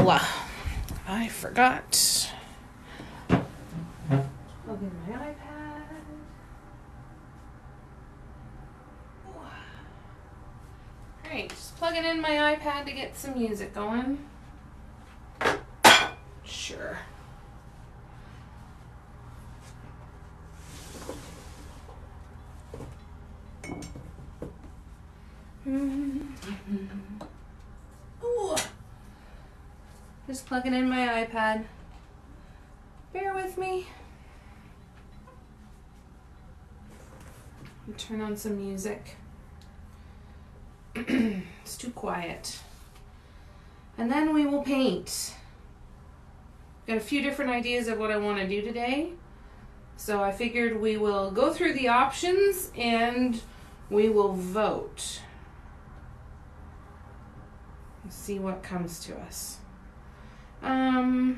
I forgot. Plug in my iPad. Alright, just plugging in my iPad to get some music going. Sure. Ooh. Just plugging in my iPad. Bear with me. Turn on some music. It's too quiet. And then we will paint. Got a few different ideas of what I want to do today. So I figured we will go through the options and we will vote. Let's see what comes to us. All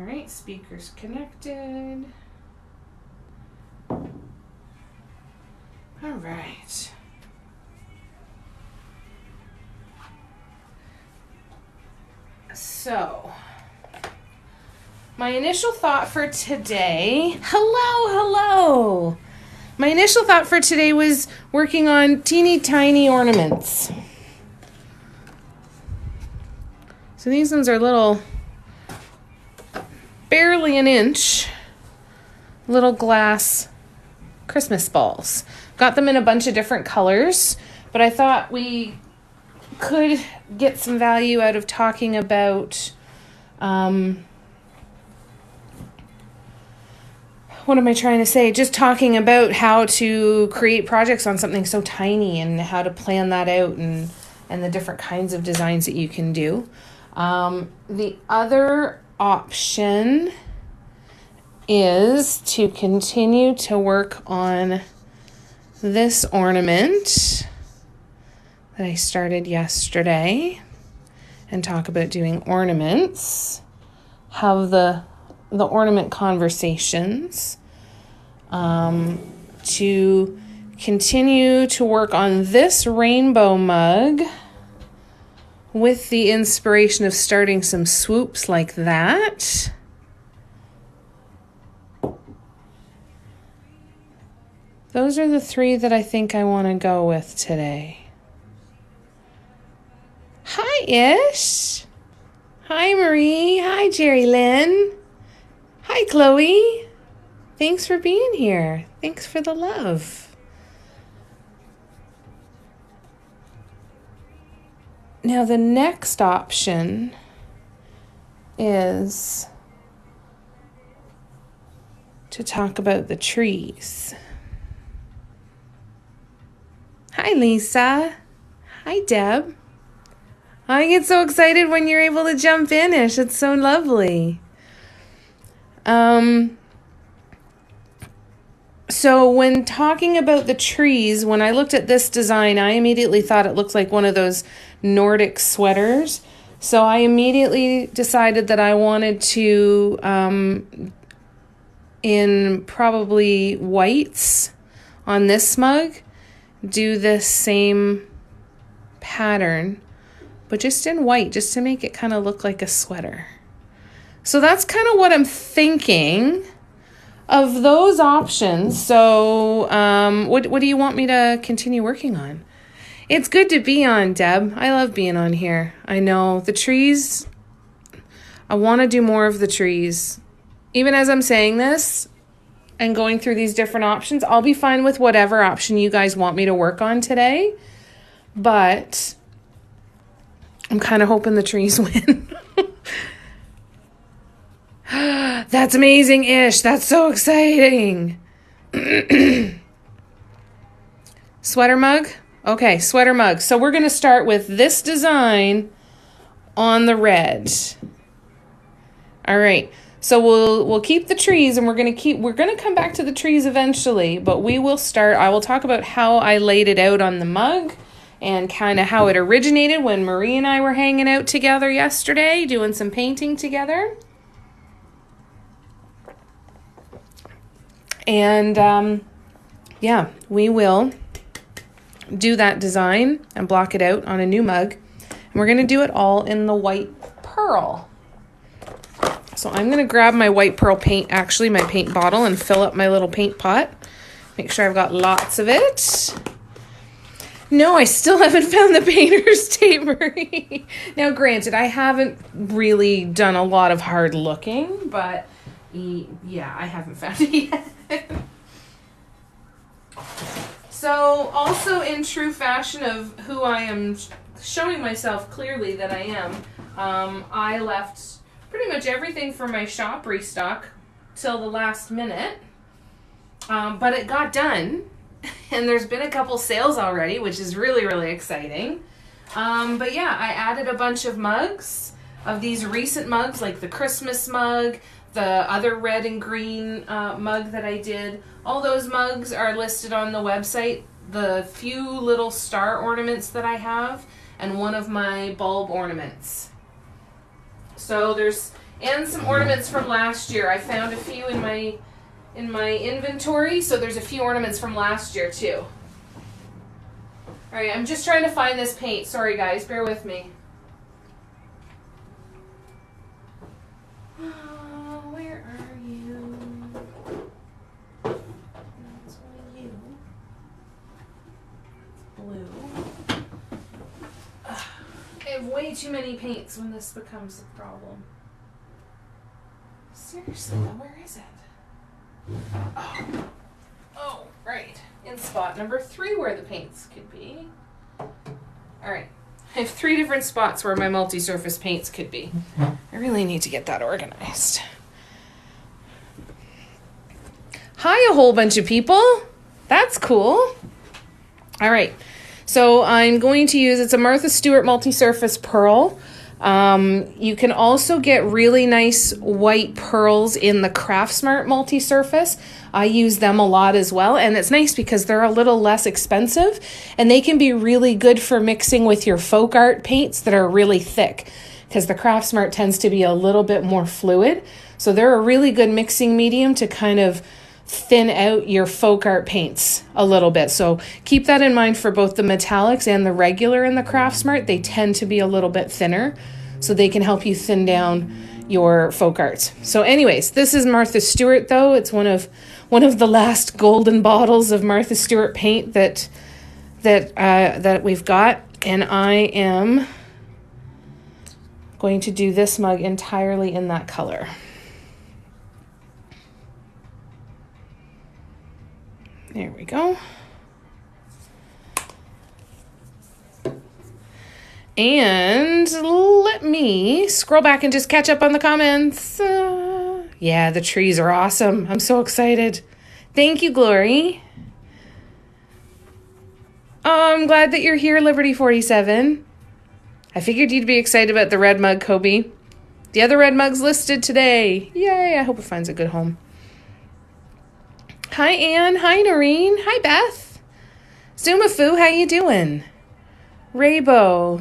right, speakers connected. All right. So, my initial thought for today, hello. My initial thought for today was working on teeny tiny ornaments. So these ones are little, barely an inch, little glass Christmas balls. Got them in a bunch of different colors, but I thought we could get some value out of talking about, what am I trying to say? Just talking about how to create projects on something so tiny and how to plan that out and the different kinds of designs that you can do. The other option is to continue to work on this ornament that I started yesterday and talk about doing ornaments, have the ornament conversations, to continue to work on this rainbow mug with the inspiration of starting some swoops like that. Those are the three that I think I want to go with today. Hi, Ish. Hi, Marie. Hi, Jerry Lynn. Hi, Chloe. Thanks for being here. Thanks for the love. Now, the next option is to talk about the trees. Hi, Lisa. Hi, Deb. I get so excited when you're able to jump in, Ish. It's so lovely. So when talking about the trees, when I looked at this design, I immediately thought it looked like one of those Nordic sweaters. So I immediately decided that I wanted to, in probably whites on this mug, do this same pattern, but just in white, just to make it kind of look like a sweater. So that's kind of what I'm thinking of those options. So what do you want me to continue working on? It's good to be on, Deb. I love being on here. I know the trees, I want to do more of the trees. Even as I'm saying this and going through these different options, I'll be fine with whatever option you guys want me to work on today. But I'm kind of hoping the trees win. That's amazing, Ish. That's so exciting. Sweater mug? Okay, sweater mug. So we're going to start with this design on the red. All right. So we'll keep the trees, and we're going to come back to the trees eventually, but I will talk about how I laid it out on the mug and kind of how it originated when Marie and I were hanging out together yesterday, doing some painting together. And, we will do that design and block it out on a new mug. And we're going to do it all in the white pearl. So I'm going to grab my white pearl paint, actually my paint bottle, and fill up my little paint pot. Make sure I've got lots of it. No, I still haven't found the painter's tape, Marie. Now, granted, I haven't really done a lot of hard looking, but yeah, I haven't found it yet. So, also in true fashion of who I am showing myself clearly that I am, I left pretty much everything for my shop restock till the last minute. But it got done, and there's been a couple sales already, which is really, really exciting. But yeah, I added a bunch of mugs, of these recent mugs, like the Christmas mug, the other red and green mug that I did. All those mugs are listed on the website. The few little star ornaments that I have, and one of my bulb ornaments. So there's, and some ornaments from last year. I found a few in my inventory, so there's a few ornaments from last year too. Alright, I'm just trying to find this paint. Sorry guys, bear with me. Where are you? That's one of you. Blue. I have way too many paints when this becomes a problem. Seriously, where is it? Oh, right. In spot number 3 where the paints could be. Alright. I have 3 different spots where my multi-surface paints could be. I really need to get that organized. Hi, a whole bunch of people. That's cool. Alright. So I'm going to use, it's a Martha Stewart multi-surface pearl. You can also get really nice white pearls in the Craftsmart multi-surface. I use them a lot as well, and it's nice because they're a little less expensive, and they can be really good for mixing with your folk art paints that are really thick, because the Craftsmart tends to be a little bit more fluid. So they're a really good mixing medium to kind of thin out your folk art paints a little bit. So keep that in mind for both the metallics and the regular in the Craftsmart. They tend to be a little bit thinner, so they can help you thin down your folk arts. So anyways, this is Martha Stewart though. It's one of the last golden bottles of Martha Stewart paint that we've got, and I am going to do this mug entirely in that color. There we go. And let me scroll back and just catch up on the comments. Yeah, the trees are awesome. I'm so excited. Thank you, Glory. Oh, I'm glad that you're here, Liberty47. I figured you'd be excited about the red mug, Kobe. The other red mug's listed today. Yay, I hope it finds a good home. Hi, Anne. Hi, Noreen. Hi, Beth. Zumafu, how you doing? Raybo.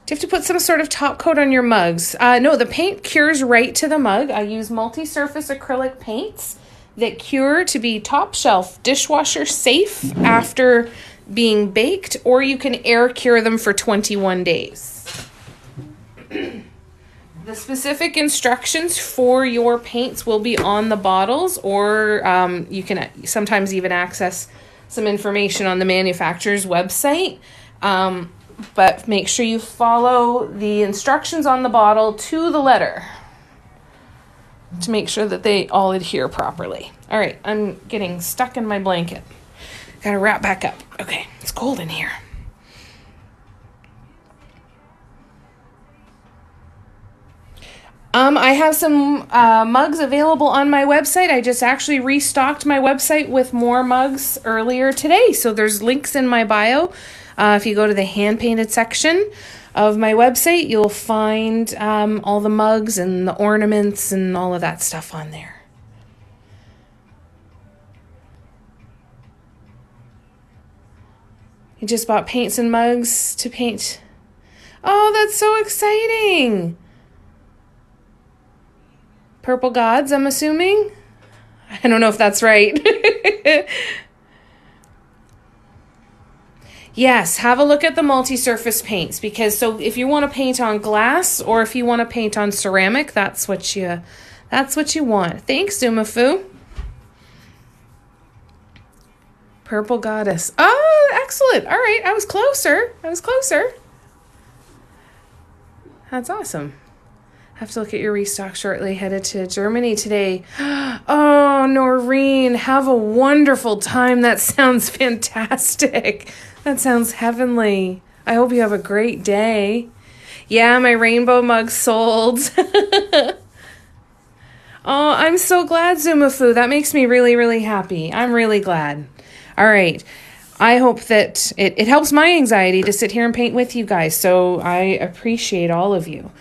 Do you have to put some sort of top coat on your mugs? No, the paint cures right to the mug. I use multi-surface acrylic paints that cure to be top shelf dishwasher safe after being baked, or you can air cure them for 21 days. The specific instructions for your paints will be on the bottles, or you can sometimes even access some information on the manufacturer's website. But make sure you follow the instructions on the bottle to the letter to make sure that they all adhere properly. All right, I'm getting stuck in my blanket. Gotta wrap back up. Okay, it's cold in here. I have some mugs available on my website. I just actually restocked my website with more mugs earlier today. So there's links in my bio. If you go to the hand-painted section of my website, you'll find all the mugs and the ornaments and all of that stuff on there. You just bought paints and mugs to paint. Oh, that's so exciting. Purple Gods, I'm assuming. I don't know if that's right. Yes, have a look at the multi-surface paints, because so if you want to paint on glass or if you want to paint on ceramic, that's what you want. Thanks, Zumafu. Purple Goddess. Oh, excellent. All right, I was closer. That's awesome. Have to look at your restock shortly. Headed to Germany today. Oh, Noreen, have a wonderful time. That sounds fantastic. That sounds heavenly. I hope you have a great day. Yeah, my rainbow mug sold. Oh, I'm so glad, Zumafu. That makes me really, really happy. I'm really glad. All right. I hope that it helps my anxiety to sit here and paint with you guys. So I appreciate all of you.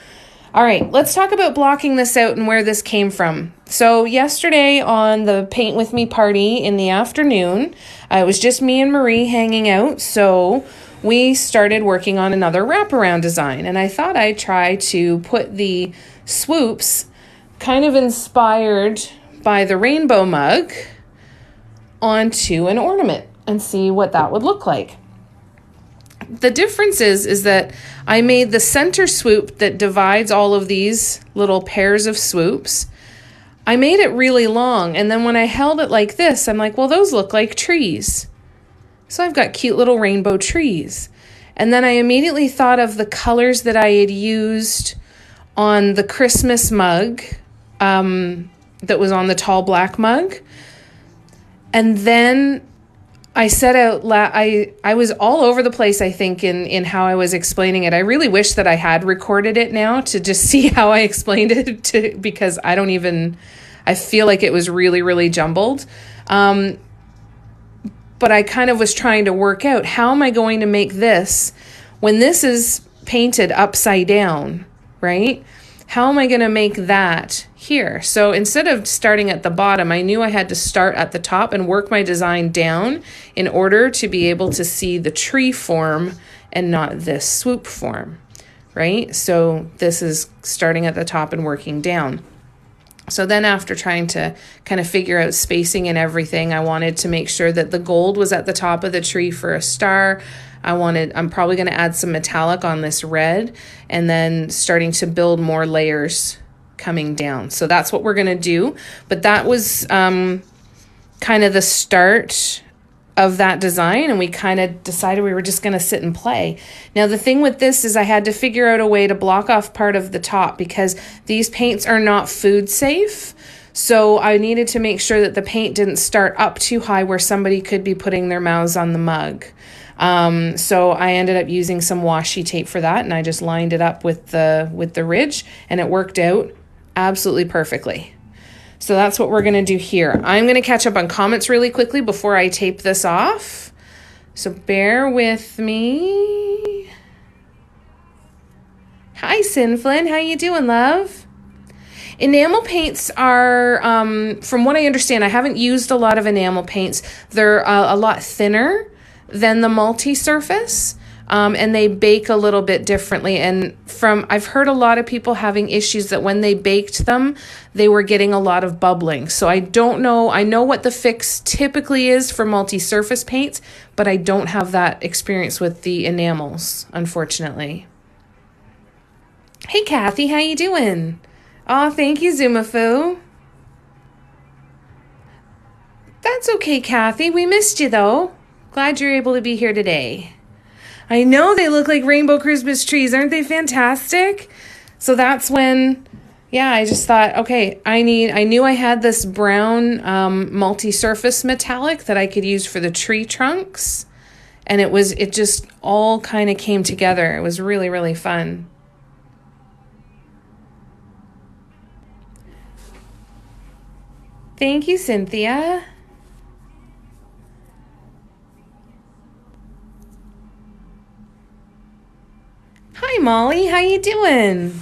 All right, let's talk about blocking this out and where this came from. So yesterday on the Paint With Me party in the afternoon, it was just me and Marie hanging out. So we started working on another wraparound design. And I thought I'd try to put the swoops kind of inspired by the rainbow mug onto an ornament and see what that would look like. The difference is that I made the center swoop that divides all of these little pairs of swoops. I made it really long, and then when I held it like this, I'm like, well, those look like trees. So I've got cute little rainbow trees. And then I immediately thought of the colors that I had used on the Christmas mug that was on the tall black mug. And then I set out, I was all over the place, I think, in how I was explaining it. I really wish that I had recorded it now to just see how I explained it, because I feel like it was really, really jumbled. But I kind of was trying to work out, how am I going to make this, when this is painted upside down, right? How am I going to make that here? So instead of starting at the bottom, I knew I had to start at the top and work my design down in order to be able to see the tree form and not this swoop form, right? So this is starting at the top and working down. So then after trying to kind of figure out spacing and everything, I wanted to make sure that the gold was at the top of the tree for a star. I'm probably going to add some metallic on this red, and then starting to build more layers coming down. So that's what we're going to do. But that was kind of the start of that design, and we kind of decided we were just going to sit and play. Now, the thing with this is I had to figure out a way to block off part of the top, because these paints are not food safe. So I needed to make sure that the paint didn't start up too high where somebody could be putting their mouths on the mug. So I ended up using some washi tape for that, and I just lined it up with the ridge, and it worked out absolutely perfectly. So that's what we're going to do here. I'm going to catch up on comments really quickly before I tape this off. So bear with me. Hi, Sinflin. How you doing, love? Enamel paints are, from what I understand, I haven't used a lot of enamel paints. They're a lot thinner than the multi-surface, and they bake a little bit differently. And I've heard a lot of people having issues that when they baked them, they were getting a lot of bubbling. So I don't know. I know what the fix typically is for multi-surface paints, but I don't have that experience with the enamels, unfortunately. Hey, Kathy, how you doing? Oh, thank you, Zumafu. That's okay, Kathy. We missed you, though. Glad you're able to be here today. I know they look like rainbow Christmas trees. Aren't they fantastic? So that's when, yeah, I just thought, okay, I knew I had this brown multi-surface metallic that I could use for the tree trunks. And it just all kind of came together. It was really, really fun. Thank you, Cynthia. Hi, Molly. How you doing?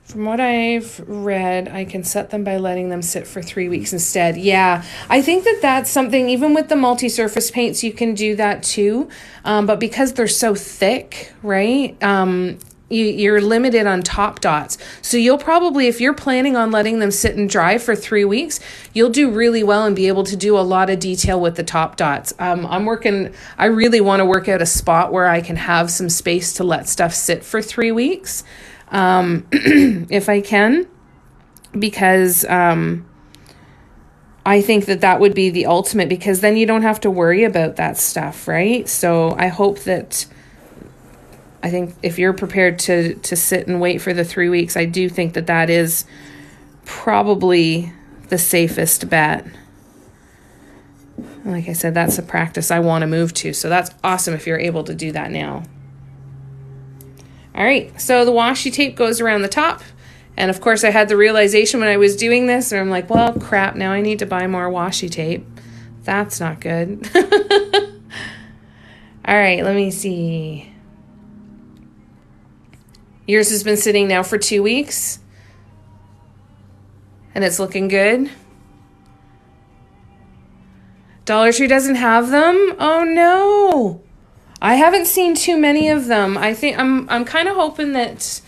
From what I've read, I can set them by letting them sit for 3 weeks instead. Yeah, I think that's something, even with the multi-surface paints, you can do that too. But because they're so thick, right? you're limited on top dots. So you'll probably, if you're planning on letting them sit and dry for 3 weeks, you'll do really well and be able to do a lot of detail with the top dots. I really want to work out a spot where I can have some space to let stuff sit for 3 weeks, if I can, because I think that would be the ultimate, because then you don't have to worry about that stuff, right? So I think if you're prepared to sit and wait for the 3 weeks, I do think that is probably the safest bet. Like I said, that's a practice I want to move to. So that's awesome if you're able to do that now. All right, so the washi tape goes around the top. And of course, I had the realization when I was doing this, and I'm like, well, crap, now I need to buy more washi tape. That's not good. All right, let me see. Yours has been sitting now for 2 weeks, and it's looking good. Dollar Tree doesn't have them? Oh no. I haven't seen too many of them. I think I'm kind of hoping that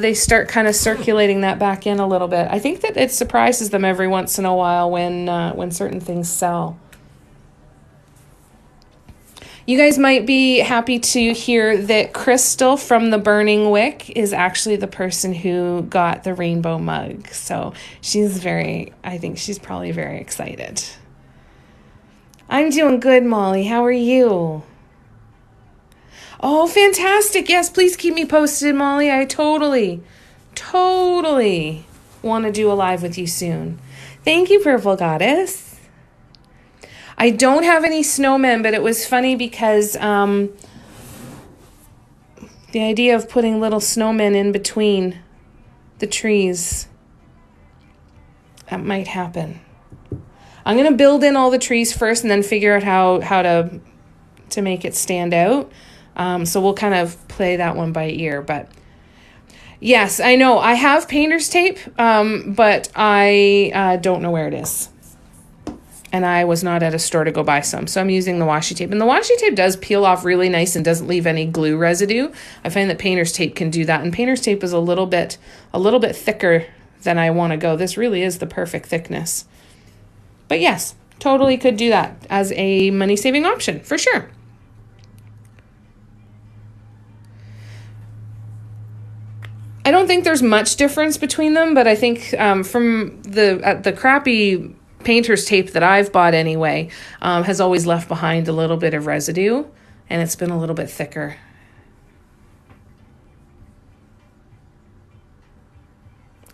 they start kind of circulating that back in a little bit. I think that it surprises them every once in a while when certain things sell. You guys might be happy to hear that Crystal from the Burning Wick is actually the person who got the rainbow mug. So I think she's probably very excited. I'm doing good, Molly. How are you? Oh, fantastic. Yes, please keep me posted, Molly. I totally want to do a live with you soon. Thank you, Purple Goddess. I don't have any snowmen, but it was funny because the idea of putting little snowmen in between the trees, that might happen. I'm going to build in all the trees first and then figure out how to make it stand out. So we'll kind of play that one by ear. But yes, I know I have painter's tape, but I don't know where it is. And I was not at a store to go buy some. So I'm using the washi tape. And the washi tape does peel off really nice and doesn't leave any glue residue. I find that painter's tape can do that. And painter's tape is a little bit thicker than I want to go. This really is the perfect thickness. But yes, totally could do that as a money-saving option, for sure. I don't think there's much difference between them, but I think from the crappy painter's tape that I've bought anyway, has always left behind a little bit of residue, and it's been a little bit thicker.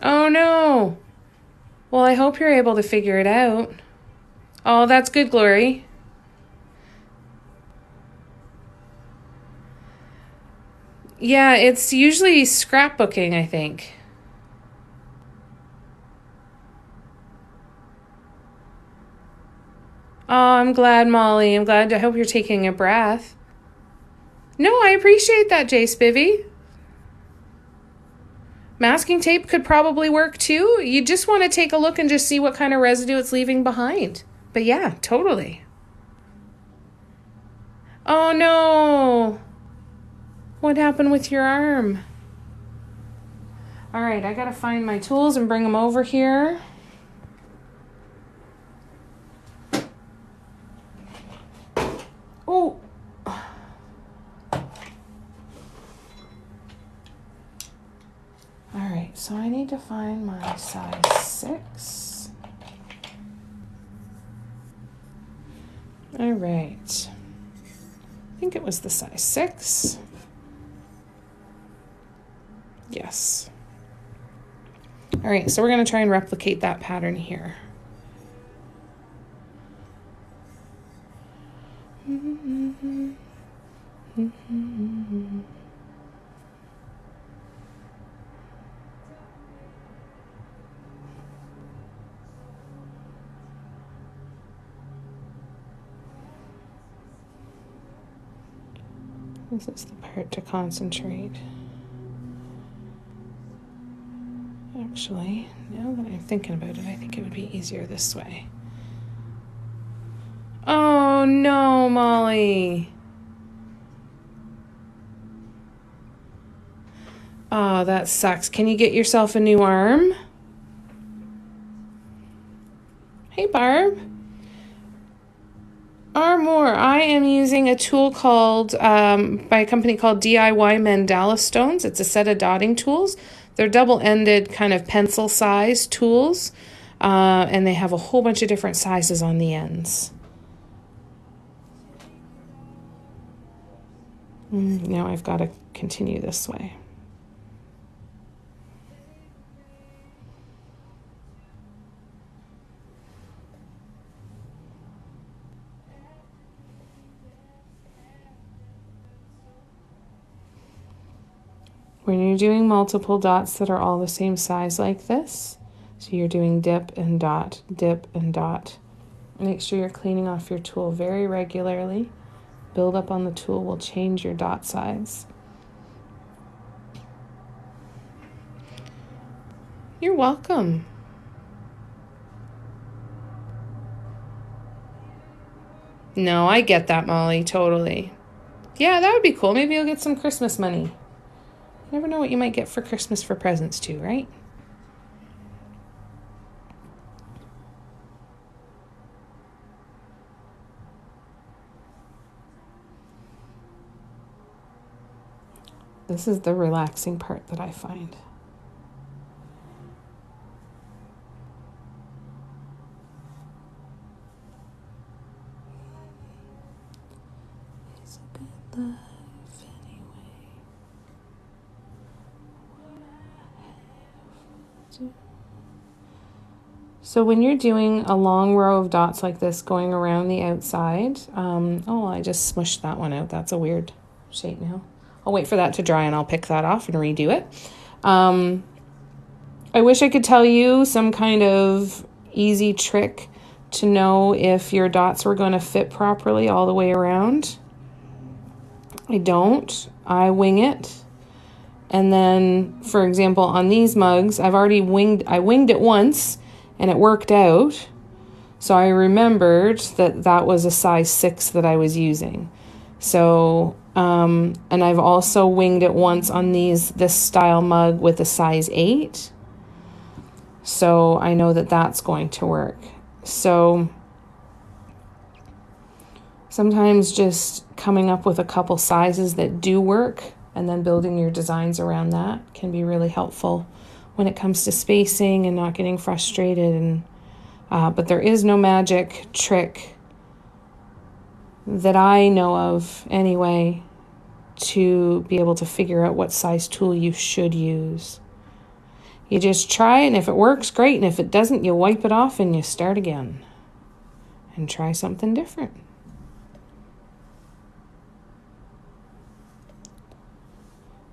Oh no. Well, I hope you're able to figure it out. Oh, that's good, Glory. Yeah, it's usually scrapbooking, I think. Oh, I'm glad, Molly. I'm glad. I hope you're taking a breath. No, I appreciate that, Jay Spivvy. Masking tape could probably work too. You just want to take a look and just see what kind of residue it's leaving behind. But yeah, totally. Oh no. What happened with your arm? All right, I gotta find my tools and bring them over here. Oh. All right, so I need to find my size 6. All right. I think it was the size 6. Yes. All right, so we're going to try and replicate that pattern here. This is the part to concentrate. Actually, now that I'm thinking about it, I think it would be easier this way. Oh no, Molly. Oh, that sucks. Can you get yourself a new arm? Hey, Barb. More. I am using a tool called, by a company called DIY Mandala Stones. It's a set of dotting tools. They're double-ended kind of pencil-sized tools, and they have a whole bunch of different sizes on the ends. Now I've got to continue this way. When you're doing multiple dots that are all the same size like this, so you're doing dip and dot, make sure you're cleaning off your tool very regularly. Build up on the tool will change your dot size. You're welcome. No, I get that, Molly, totally. Yeah, that would be cool. Maybe you'll get some Christmas money. You never know what you might get for Christmas for presents too, right? This is the relaxing part that I find. It's a good life anyway. So when you're doing a long row of dots like this going around the outside, oh, I just smushed that one out. That's a weird shape now. I'll wait for that to dry and I'll pick that off and redo it. I wish I could tell you some kind of easy trick to know if your dots were going to fit properly all the way around. I don't. I wing it. And then, for example, on these mugs, I winged it once and it worked out. So I remembered that was a size 6 that I was using. So, and I've also winged it once on this style mug with a size 8. So I know that that's going to work. So sometimes just coming up with a couple sizes that do work and then building your designs around that can be really helpful when it comes to spacing and not getting frustrated. And but there is no magic trick that I know of anyway to be able to figure out what size tool you should use. You just try it, and if it works, great, and if it doesn't, you wipe it off and you start again and try something different.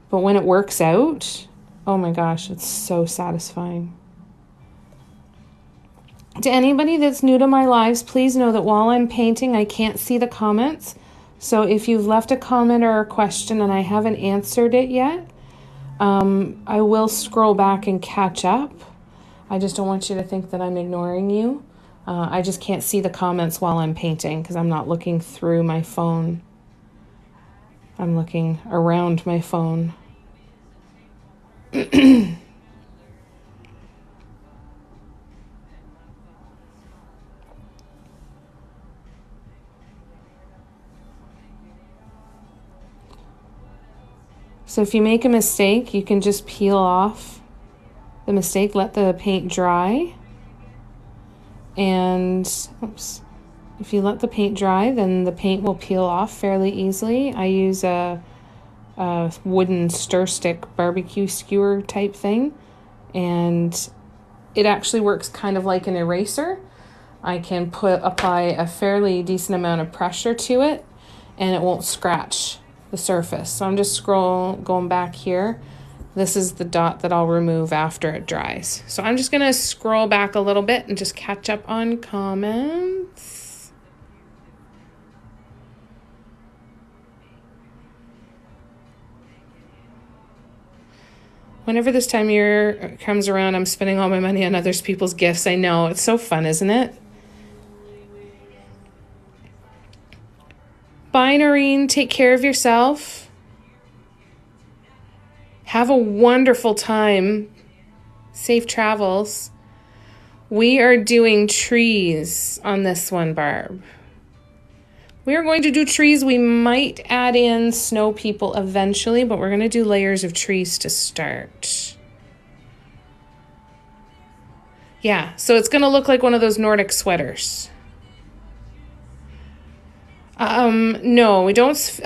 But when it works out, oh my gosh, it's so satisfying. To anybody that's new to my lives, please know that while I'm painting, I can't see the comments. So if you've left a comment or a question and I haven't answered it yet, I will scroll back and catch up. I just don't want you to think that I'm ignoring you. I just can't see the comments while I'm painting because I'm not looking through my phone. I'm looking around my phone. So if you make a mistake, you can just peel off the mistake, let the paint dry. And if you let the paint dry, then the paint will peel off fairly easily. I use a wooden stir stick barbecue skewer type thing, and it actually works kind of like an eraser. I can apply a fairly decent amount of pressure to it, and it won't scratch the surface. So I'm just going back here. This is the dot that I'll remove after it dries. So I'm just gonna scroll back a little bit and just catch up on comments. Whenever this time of year comes around, I'm spending all my money on other people's gifts. I know, it's so fun, isn't it? Bye, Noreen. Take care of yourself. Have a wonderful time. Safe travels. We are doing trees on this one, Barb. We are going to do trees. We might add in snow people eventually, but we're going to do layers of trees to start. Yeah, so it's going to look like one of those Nordic sweaters. No, we don't.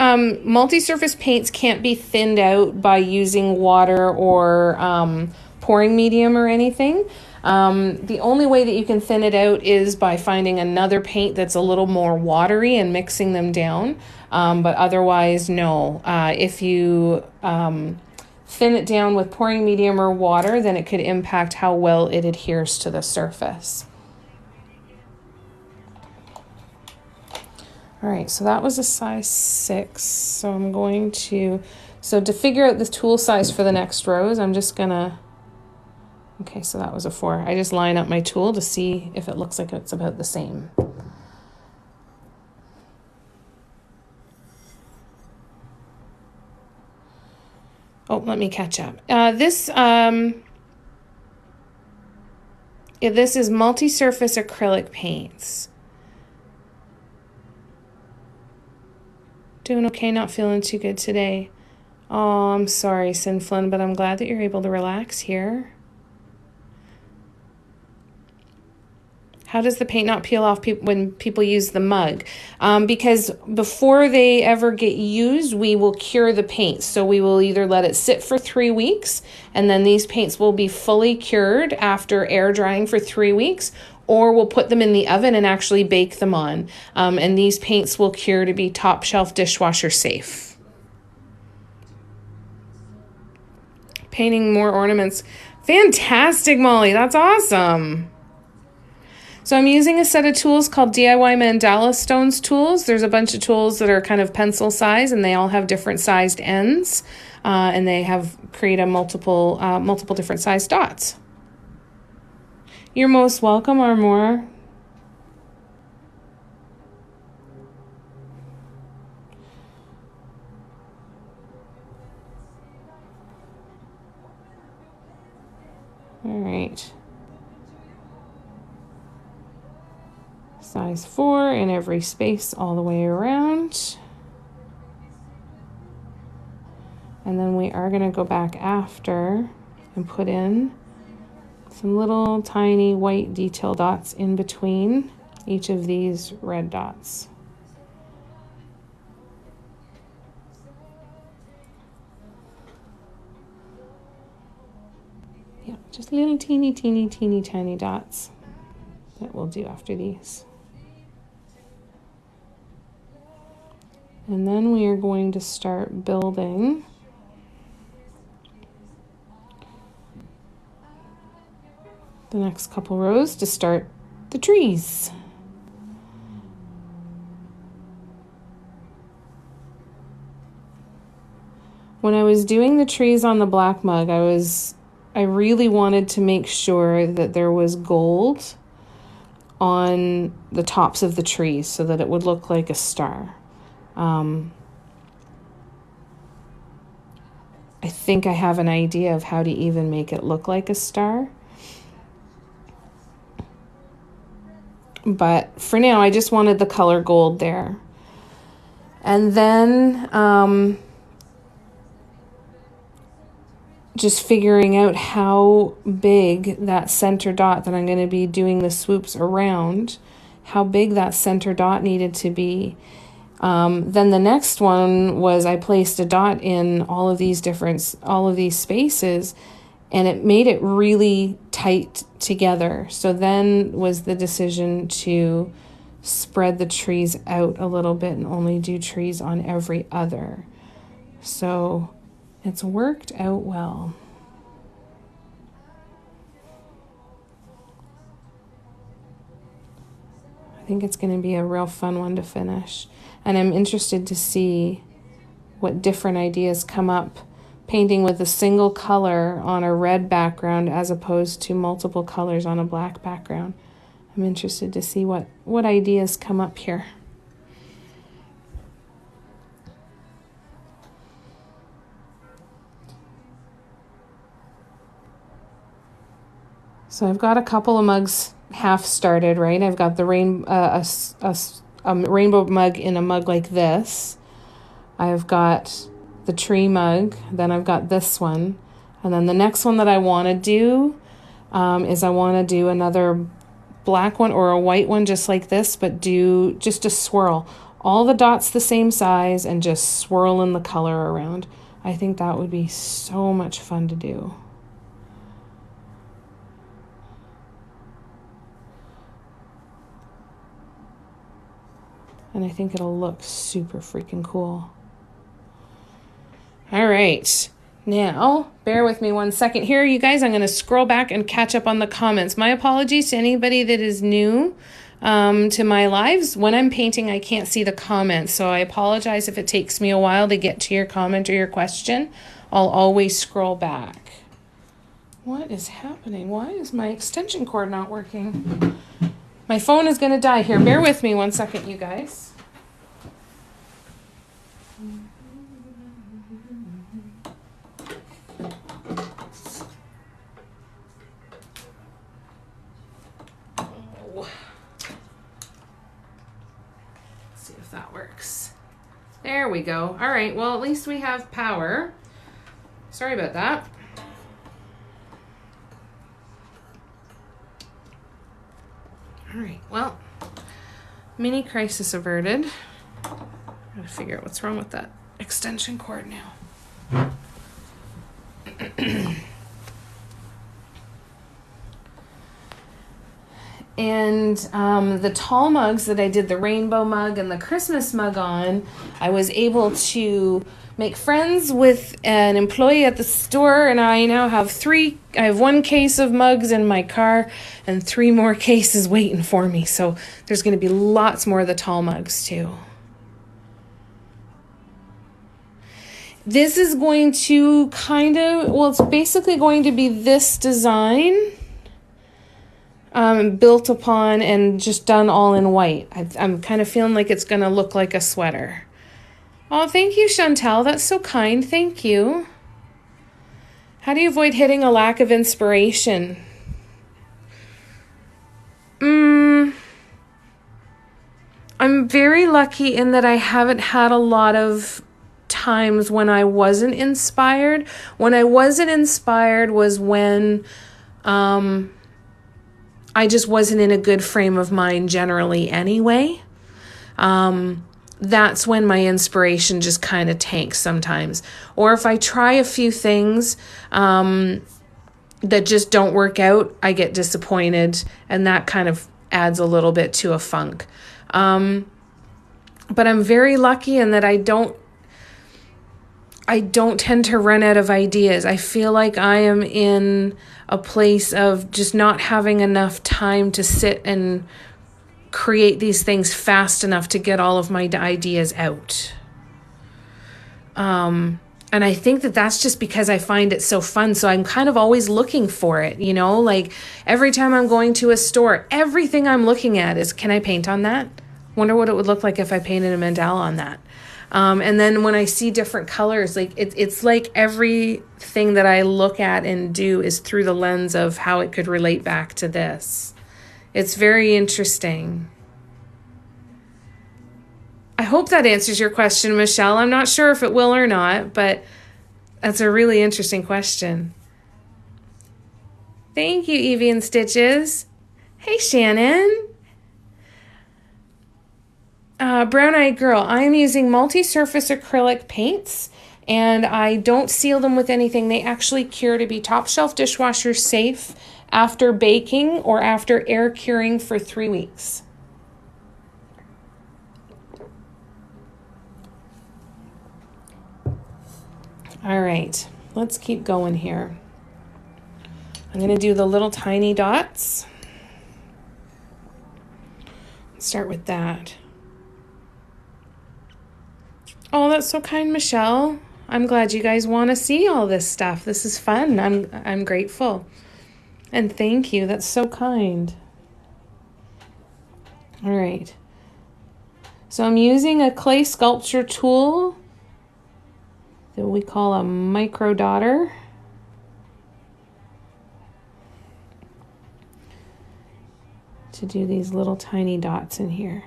Multi-surface paints can't be thinned out by using water or pouring medium or anything. The only way that you can thin it out is by finding another paint that's a little more watery and mixing them down. But otherwise, no. If you thin it down with pouring medium or water, then it could impact how well it adheres to the surface. All right, so that was a size 6. So I'm going to, to figure out the tool size for the next rows, I'm just gonna, okay, so that was a 4. I just line up my tool to see if it looks like it's about the same. Oh, let me catch up. This is multi-surface acrylic paints. Doing okay, not feeling too good today. Oh, I'm sorry, Sinflin, but I'm glad that you're able to relax here. How does the paint not peel off when people use the mug? Because before they ever get used, we will cure the paint. So we will either let it sit for 3 weeks, and then these paints will be fully cured after air drying for 3 weeks, or we'll put them in the oven and actually bake them on. And these paints will cure to be top shelf dishwasher safe. Painting more ornaments. Fantastic, Molly. That's awesome. So I'm using a set of tools called DIY Mandala Stones tools. There's a bunch of tools that are kind of pencil size, and they all have different sized ends, and they have create a multiple different size dots. You're most welcome, Armour. All right. Size 4 in every space all the way around. And then we are going to go back after and put in some little tiny white detail dots in between each of these red dots. Yeah, just little teeny tiny dots that we'll do after these. And then we are going to start building the next couple rows to start the trees. When I was doing the trees on the black mug, I really wanted to make sure that there was gold on the tops of the trees so that it would look like a star. I think I have an idea of how to even make it look like a star. But for now, I just wanted the color gold there. And then just figuring out how big that center dot that I'm going to be doing the swoops around, how big that center dot needed to be. Then the next one was I placed a dot in all of these spaces, and it made it really tight together. So then was the decision to spread the trees out a little bit and only do trees on every other. So it's worked out well. I think it's going to be a real fun one to finish. And I'm interested to see what different ideas come up painting with a single color on a red background as opposed to multiple colors on a black background. I'm interested to see what ideas come up here. So I've got a couple of mugs half started, right? I've got the rainbow mug in a mug like this. I've got the tree mug, then I've got this one. And then the next one that I want to do is I want to do another black one or a white one just like this, but do just a swirl. All the dots the same size and just swirl in the color around. I think that would be so much fun to do. And I think it'll look super freaking cool. All right. Now, bear with me one second here, you guys. I'm going to scroll back and catch up on the comments. My apologies to anybody that is new to my lives. When I'm painting, I can't see the comments, so I apologize if it takes me a while to get to your comment or your question. I'll always scroll back. What is happening? Why is my extension cord not working? My phone is going to die here. Bear with me one second, you guys. That works. There we go. All right, well, at least we have power. Sorry about that. All right, well, mini crisis averted. Gotta figure out what's wrong with that extension cord now. And the tall mugs that I did the rainbow mug and the Christmas mug on, I was able to make friends with an employee at the store, and I now have I have 1 case of mugs in my car and 3 more cases waiting for me. So there's going to be lots more of the tall mugs too. This is going to it's basically going to be this design. Built upon and just done all in white. I'm kind of feeling like it's going to look like a sweater. Oh, thank you, Chantel. That's so kind. Thank you. How do you avoid hitting a lack of inspiration? I'm very lucky in that I haven't had a lot of times when I wasn't inspired. When I wasn't inspired was when I just wasn't in a good frame of mind generally anyway. That's when my inspiration just kind of tanks sometimes. Or if I try a few things that just don't work out, I get disappointed, and that kind of adds a little bit to a funk. But I'm very lucky in that I don't tend to run out of ideas. I feel like I am in a place of just not having enough time to sit and create these things fast enough to get all of my ideas out. And I think that that's just because I find it so fun. So I'm kind of always looking for it, you know, like every time I'm going to a store, everything I'm looking at is, can I paint on that? Wonder what it would look like if I painted a mandala on that. And then when I see different colors, like it's like everything that I look at and do is through the lens of how it could relate back to this. It's very interesting. I hope that answers your question, Michelle. I'm not sure if it will or not, but that's a really interesting question. Thank you, Evie and Stitches. Hey, Shannon. Brown Eyed Girl, I am using multi-surface acrylic paints, and I don't seal them with anything. They actually cure to be top shelf dishwasher safe after baking or after air curing for 3 weeks. All right, let's keep going here. I'm going to do the little tiny dots. Let's start with that. Oh, that's so kind, Michelle. I'm glad you guys want to see all this stuff. This is fun. I'm grateful. And thank you. That's so kind. All right. So I'm using a clay sculpture tool that we call a micro dotter. to do these little tiny dots in here.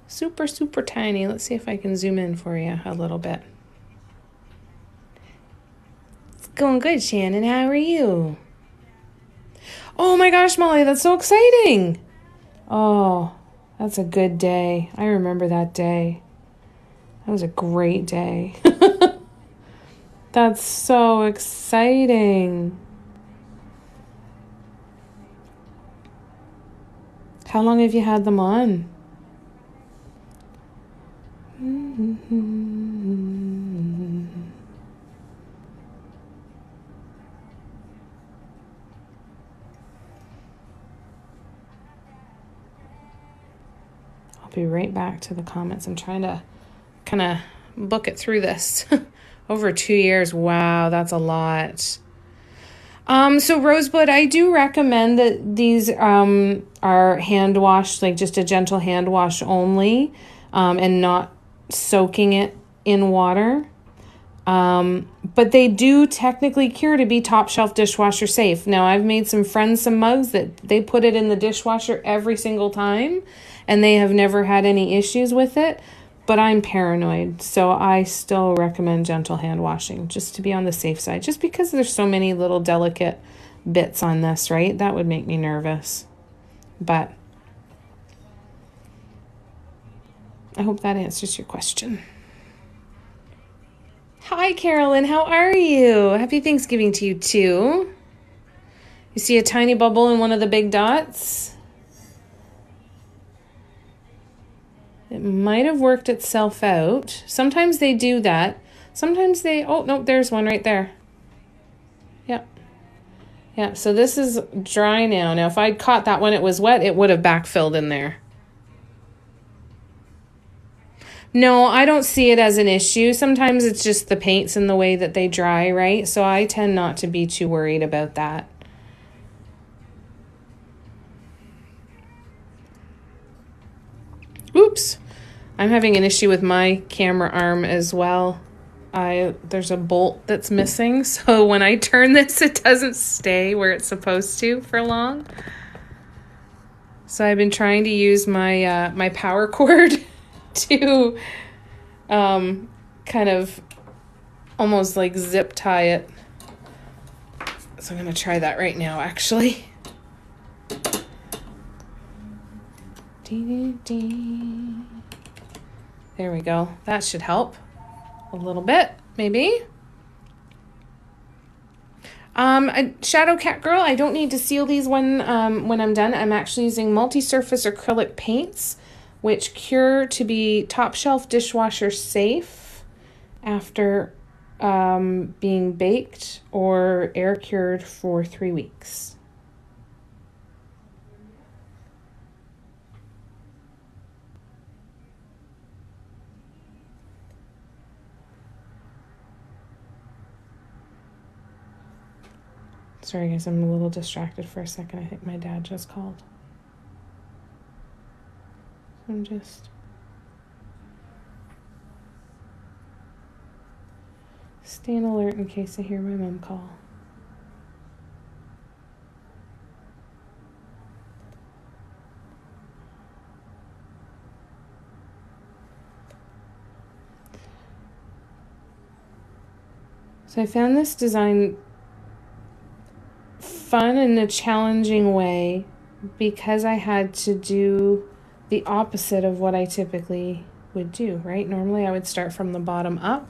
Super, super tiny. Let's see if I can zoom in for you a little bit. It's going good, Shannon. How are you? Oh my gosh, Molly, that's so exciting. Oh, that's a good day. I remember that day. That was a great day. That's so exciting. How long have you had them on? I'll be right back to the comments. I'm trying to kind of book it through this. Over 2 years. Wow, that's a lot. So Rosebud, I do recommend that these are hand washed, like just a gentle hand wash only, and not soaking it in water. But they do technically cure to be top shelf dishwasher safe. Now, I've made some friends some mugs that they put it in the dishwasher every single time, and they have never had any issues with it. But I'm paranoid, so I still recommend gentle hand washing just to be on the safe side. Just because there's so many little delicate bits on this, right? That would make me nervous. But I hope that answers your question. Hi, Carolyn. How are you? Happy Thanksgiving to you, too. You see a tiny bubble in one of the big dots? It might have worked itself out. Sometimes they do that. Sometimes they... Oh, no, there's one right there. Yep. Yeah, so this is dry now. Now, if I'd caught that when it was wet, it would have backfilled in there. No, I don't see it as an issue. Sometimes it's just the paints and the way that they dry, right? So I tend not to be too worried about that. Oops. I'm having an issue with my camera arm as well. There's a bolt that's missing, so when I turn this, it doesn't stay where it's supposed to for long. So I've been trying to use my my power cord to kind of almost like zip tie it. So I'm going to try that right now, actually. There we go. That should help a little bit, maybe. Shadow Cat Girl, I don't need to seal these when I'm done. I'm actually using multi-surface acrylic paints, which cure to be top shelf dishwasher safe after being baked or air cured for 3 weeks. Sorry guys, I'm a little distracted for a second. I think my dad just called. I'm just staying alert in case I hear my mom call. So I found this design fun in a challenging way because I had to do the opposite of what I typically would do, right? Normally I would start from the bottom up,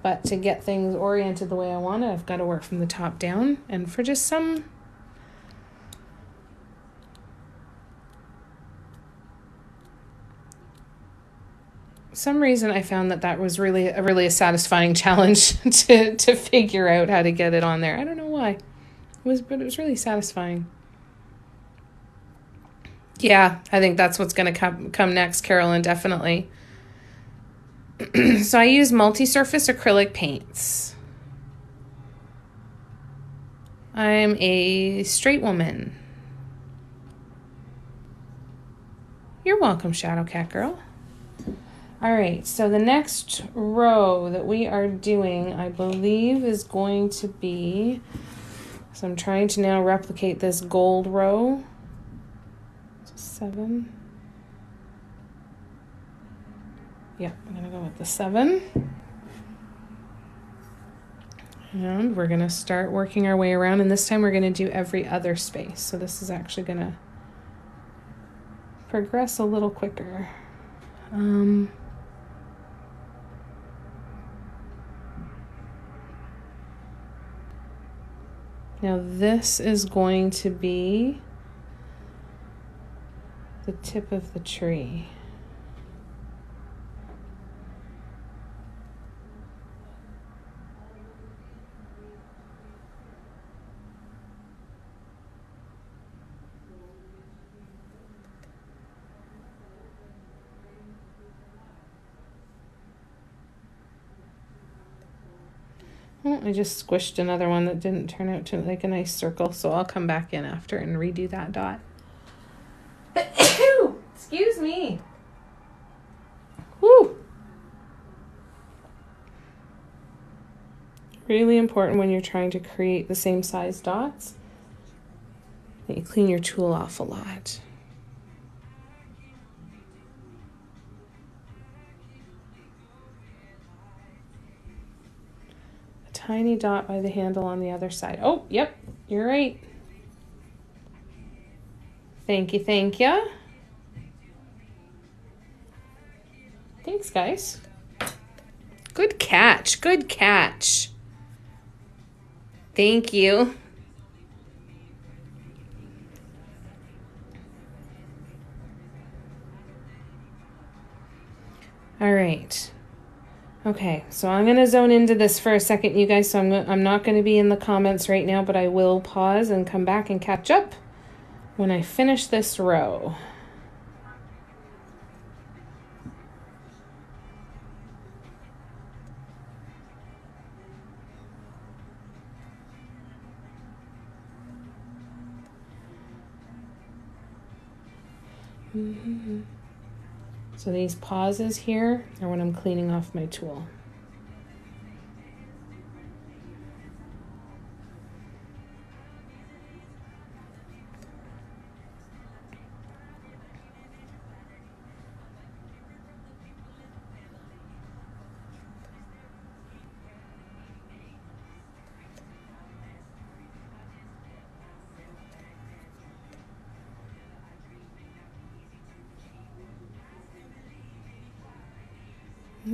but to get things oriented the way I want it, I've got to work from the top down. And for just some reason, I found that was really a satisfying challenge to figure out how to get it on there. I don't know why. But it was really satisfying. Yeah, I think that's what's going to come next, Carolyn, definitely. So I use multi-surface acrylic paints. I'm a straight woman. You're welcome, Shadow Cat Girl. All right, so the next row that we are doing, I believe, is going to be... So I'm trying to now replicate this gold row 7. Yeah, I'm gonna go with the 7. And we're gonna start working our way around, and this time we're gonna do every other space. So this is actually gonna progress a little quicker. Now this is going to be the tip of the tree. Oh, I just squished another one that didn't turn out to like a nice circle, so I'll come back in after and redo that dot. Excuse me. Woo! Really important when you're trying to create the same size dots that you clean your tool off a lot. Tiny dot by the handle on the other side. Oh, yep, you're right. Thank you, thank you. Thanks, guys. Good catch, good catch. Thank you. All right. Okay, so I'm going to zone into this for a second, you guys. So I'm not going to be in the comments right now, but I will pause and come back and catch up when I finish this row. So these pauses here are when I'm cleaning off my tool.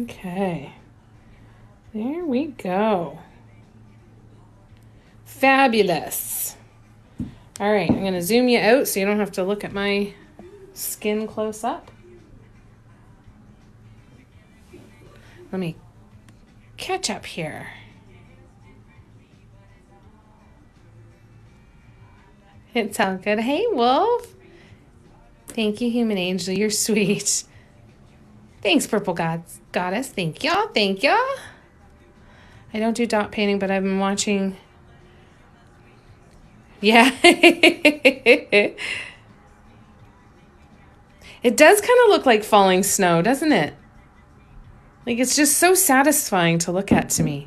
Okay, there we go. Fabulous. All right, I'm going to zoom you out so you don't have to look at my skin close up. Let me catch up here. It's all good. Hey, Wolf. Thank you, Human Angel. You're sweet. Thanks, Purple Goddess. Thank y'all. Thank y'all. I don't do dot painting, but I've been watching. Yeah. It does kind of look like falling snow, doesn't it? Like, it's just so satisfying to look at to me.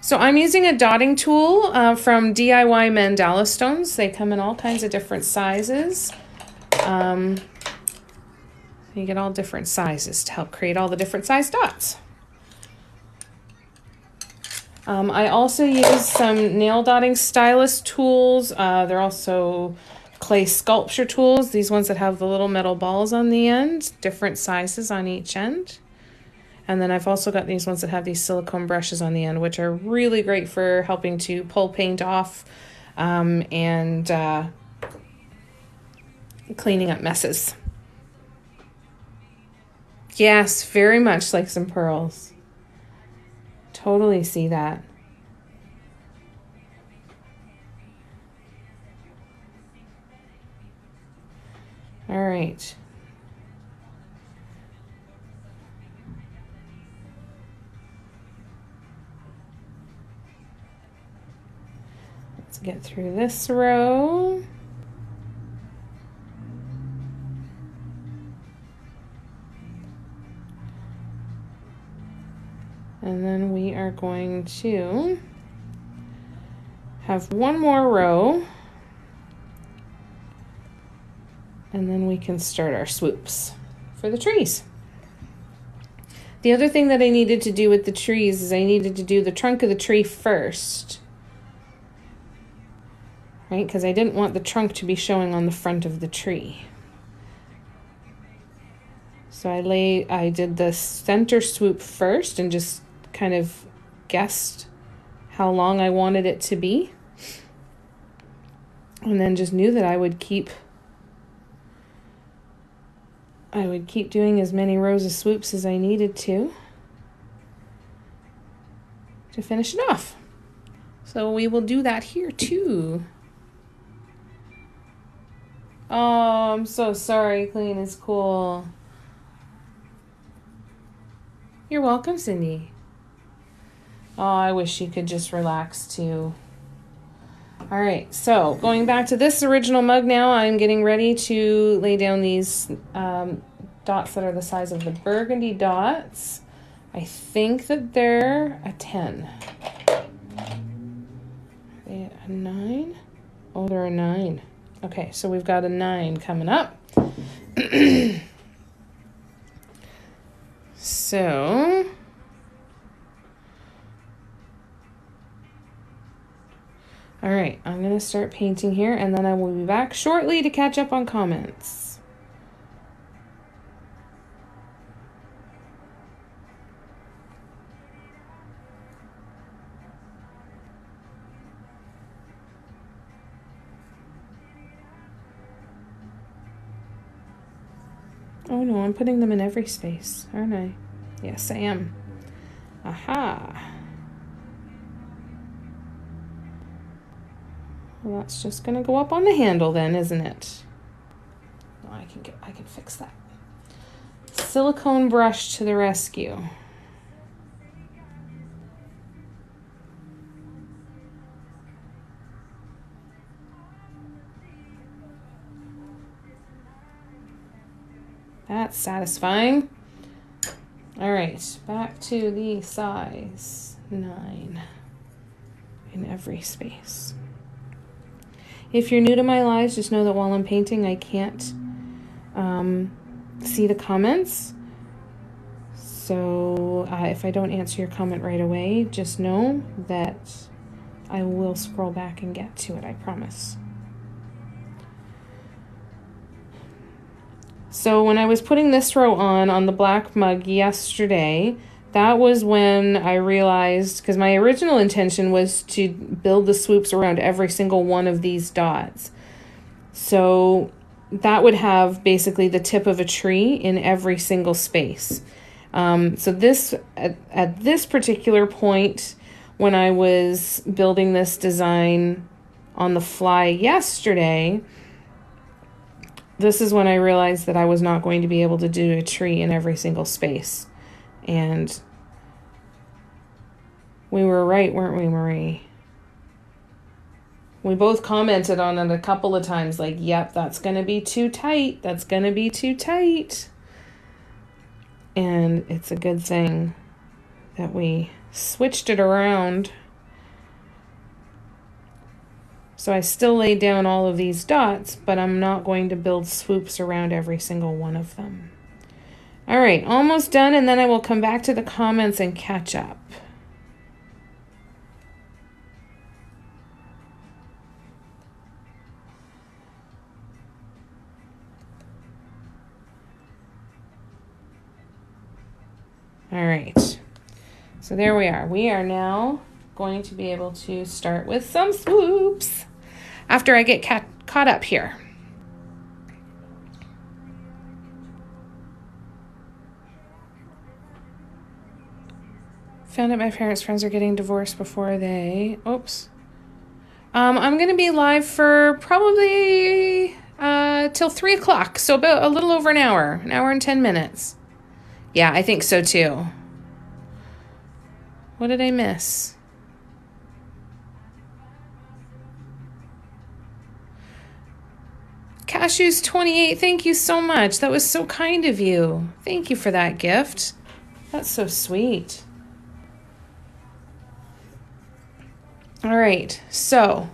So I'm using a dotting tool from DIY Mandala Stones. They come in all kinds of different sizes. You get all different sizes to help create all the different size dots. I also use some nail dotting stylus tools. They're also clay sculpture tools. These ones that have the little metal balls on the end, different sizes on each end. And then I've also got these ones that have these silicone brushes on the end, which are really great for helping to pull paint off and cleaning up messes. Yes, very much like some pearls. Totally see that. All right. Let's get through this row. And then we are going to have one more row. And then we can start our swoops for the trees. The other thing that I needed to do with the trees is I needed to do the trunk of the tree first. Right? Because I didn't want the trunk to be showing on the front of the tree. So I did the center swoop first and just kind of guessed how long I wanted it to be. And then just knew that I would keep doing as many rows of swoops as I needed to finish it off. So we will do that here too. Oh, I'm so sorry. Clean is cool. You're welcome, Cindy. Oh, I wish you could just relax too. All right, so going back to this original mug now, I'm getting ready to lay down these dots that are the size of the burgundy dots. I think that they're a 10. Are they a 9? Oh, they're a 9. Okay, so we've got a 9 coming up. So... all right, I'm going to start painting here, and then I will be back shortly to catch up on comments. Oh no, I'm putting them in every space, aren't I? Yes, I am. Aha! Well, that's just gonna go up on the handle then, isn't it? No, I can fix that. Silicone brush to the rescue. That's satisfying. All right, back to the size 9 in every space. If you're new to my lives, just know that while I'm painting, I can't see the comments. So if I don't answer your comment right away, just know that I will scroll back and get to it, I promise. So when I was putting this row on the black mug yesterday, that was when I realized, because my original intention was to build the swoops around every single one of these dots. So that would have basically the tip of a tree in every single space. So this, at this particular point, when I was building this design on the fly yesterday, this is when I realized that I was not going to be able to do a tree in every single space. And we were right, weren't we, Marie? We both commented on it a couple of times, like, yep, that's going to be too tight. That's going to be too tight. And it's a good thing that we switched it around. So I still laid down all of these dots, but I'm not going to build swoops around every single one of them. All right, almost done, and then I will come back to the comments and catch up. All right, so there we are. We are now going to be able to start with some swoops after I get caught up here. Found out my parents' friends are getting divorced before they... Oops. I'm going to be live for probably till 3 o'clock, so about a little over an hour and 10 minutes. Yeah, I think so too. What did I miss? Cashews 28, thank you so much. That was so kind of you. Thank you for that gift. That's so sweet. All right, so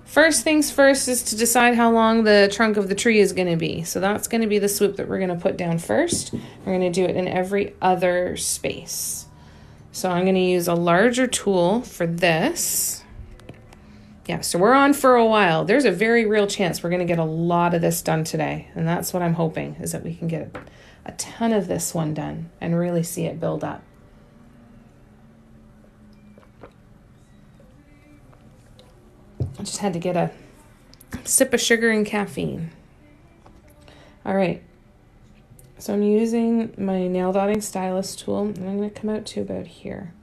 first things first is to decide how long the trunk of the tree is going to be. So that's going to be the swoop that we're going to put down first. We're going to do it in every other space. So I'm going to use a larger tool for this. Yeah, so we're on for a while. There's a very real chance we're going to get a lot of this done today. And that's what I'm hoping, is that we can get a ton of this one done and really see it build up. I just had to get a sip of sugar and caffeine. All right. So I'm using my nail dotting stylus tool, and I'm going to come out to about here.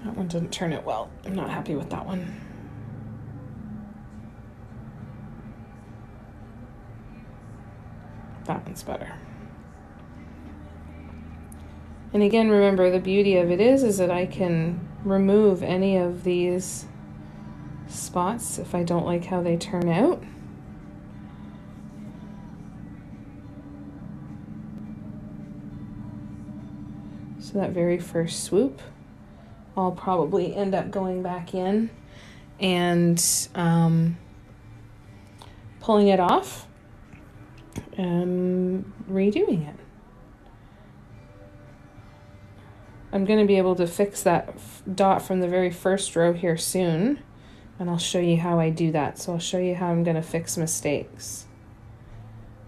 That one didn't turn it well. I'm not happy with that one. That one's better. And again, remember, the beauty of it is that I can remove any of these spots if I don't like how they turn out. So that very first swoop, I'll probably end up going back in and pulling it off and redoing it. I'm going to be able to fix that dot from the very first row here soon, and I'll show you how I do that. So I'll show you how I'm going to fix mistakes.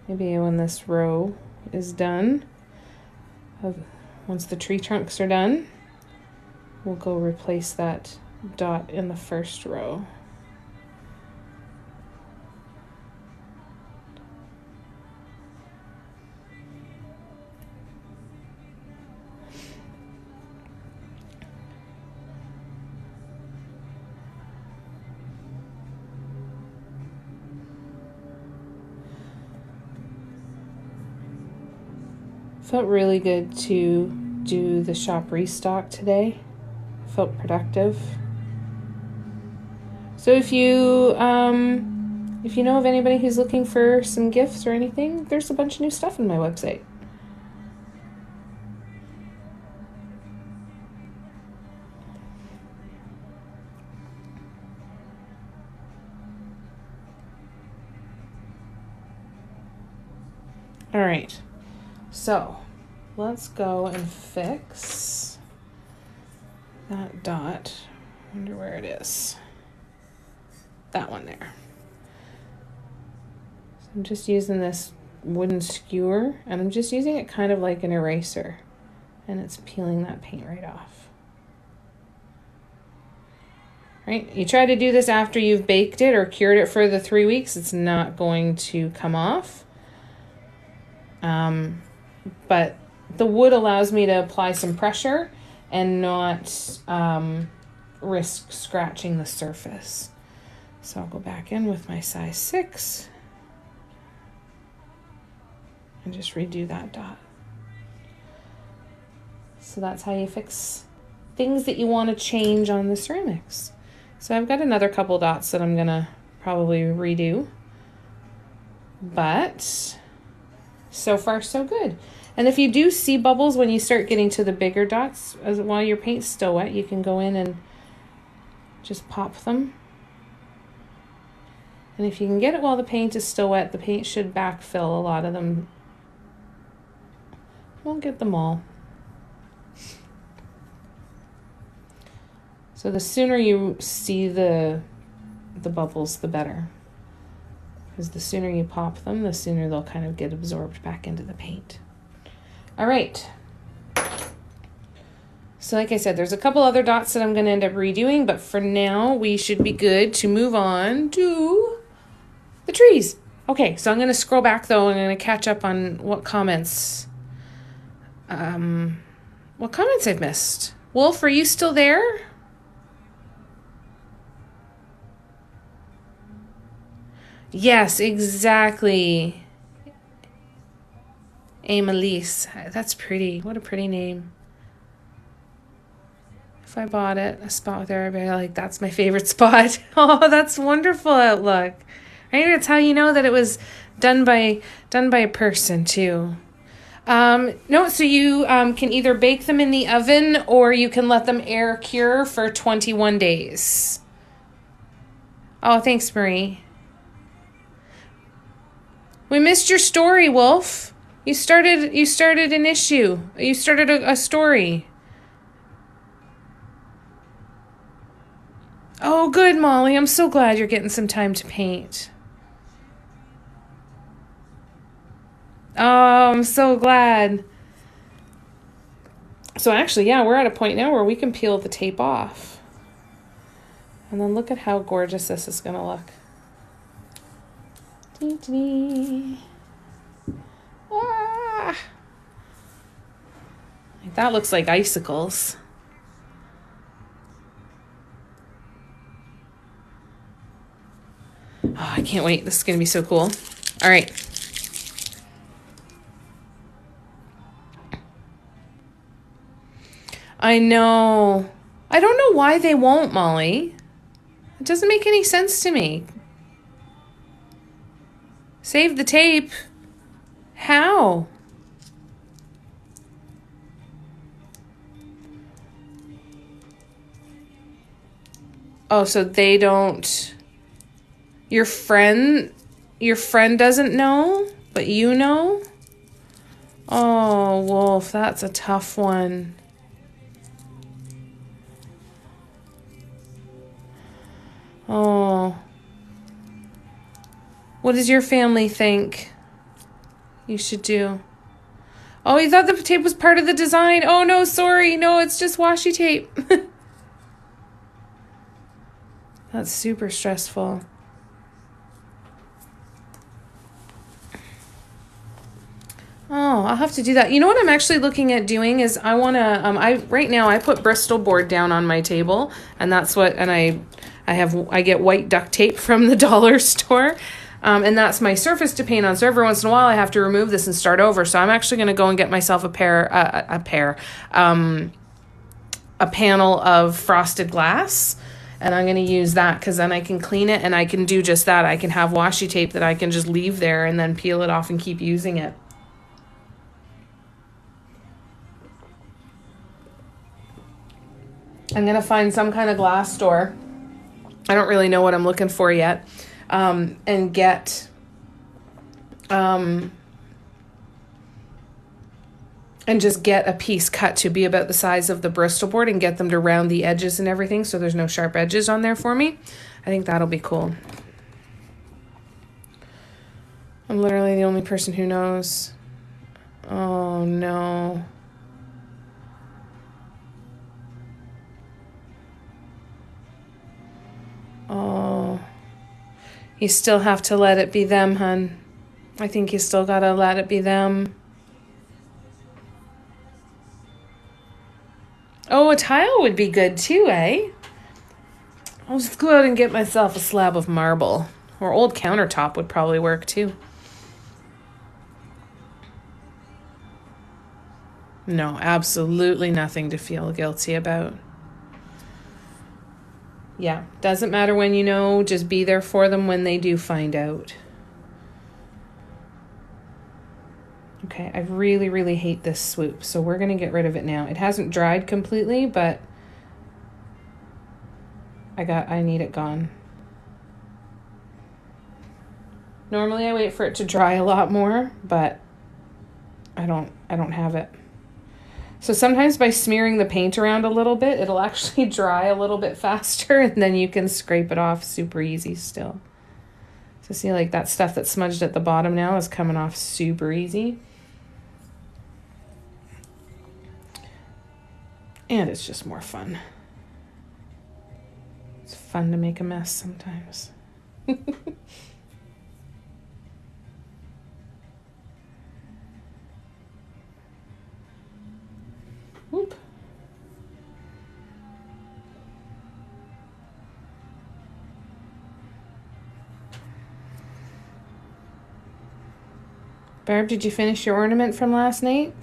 Maybe when this row is done, once the tree trunks are done, we'll go replace that dot in the first row. Felt really good to do the shop restock today. Felt productive. So if you know of anybody who's looking for some gifts or anything, there's a bunch of new stuff on my website. All right, so let's go and fix that dot. I wonder where it is. That one there. So I'm just using this wooden skewer, and I'm just using it kind of like an eraser, and it's peeling that paint right off. Right? You try to do this after you've baked it or cured it for the 3 weeks, it's not going to come off. But the wood allows me to apply some pressure and not risk scratching the surface. So I'll go back in with my size 6 and just redo that dot. So that's how you fix things that you want to change on the ceramics. So I've got another couple dots that I'm gonna probably redo, but so far so good. And if you do see bubbles when you start getting to the bigger dots, while your paint's still wet, you can go in and just pop them. And if you can get it while the paint is still wet, the paint should backfill a lot of them. Won't get them all. So the sooner you see the bubbles, the better. Because the sooner you pop them, the sooner they'll kind of get absorbed back into the paint. All right. So like I said, there's a couple other dots that I'm going to end up redoing, but for now, we should be good to move on to the trees. Okay, so I'm going to scroll back, though, and I'm going to catch up on what comments I've missed. Wolf, are you still there? Yes, exactly. Amelise. That's pretty. What a pretty name. if I bought it, a spot with everybody, like, that's my favorite spot. Oh, that's wonderful outlook. Right? That's how you know that it was done by a person too. No, so you can either bake them in the oven or you can let them air cure for 21 days. Oh, thanks, Marie. We missed your story, Wolf. You started an issue. You started a story. Oh, good, Molly. I'm so glad you're getting some time to paint. Oh, I'm so glad. So actually, yeah, we're at a point now where we can peel the tape off. And then look at how gorgeous this is going to look. Dee-dee. Ah. That looks like icicles. Oh, I can't wait. This is going to be so cool. All right. I know. I don't know why they won't, Molly. It doesn't make any sense to me. Save the tape. How? Oh, so they don't... Your friend doesn't know, but you know? Oh, Wolf, that's a tough one. Oh. What does your family think you should do? Oh, you thought the tape was part of the design? Oh, no, sorry. No, it's just washi tape. That's super stressful. Oh, I'll have to do that. You know what I'm actually looking at doing is I want to, right now I put Bristol board down on my table, and that's what, and I get white duct tape from the dollar store. And that's my surface to paint on. So every once in a while I have to remove this and start over. So I'm actually going to go and get myself a panel of frosted glass. And I'm going to use that because then I can clean it and I can do just that. I can have washi tape that I can just leave there and then peel it off and keep using it. I'm going to find some kind of glass store. I don't really know what I'm looking for yet. And get, and just get a piece cut to be about the size of the Bristol board and get them to round the edges and everything so there's no sharp edges on there for me. I think that'll be cool. I'm literally the only person who knows. Oh, no. Oh. You still have to let it be them, hun. I think you still gotta let it be them. Oh, a tile would be good too, eh? I'll just go out and get myself a slab of marble. Or old countertop would probably work too. No, absolutely nothing to feel guilty about. Yeah, doesn't matter when you know, just be there for them when they do find out. Okay, I really, really hate this swoop, so we're going to get rid of it now. It hasn't dried completely, but I need it gone. Normally I wait for it to dry a lot more, but I don't have it. So sometimes by smearing the paint around a little bit, it'll actually dry a little bit faster, and then you can scrape it off super easy still. So see, like that stuff that's smudged at the bottom now is coming off super easy. And it's just more fun. It's fun to make a mess sometimes. Whoop. Barb, did you finish your ornament from last night?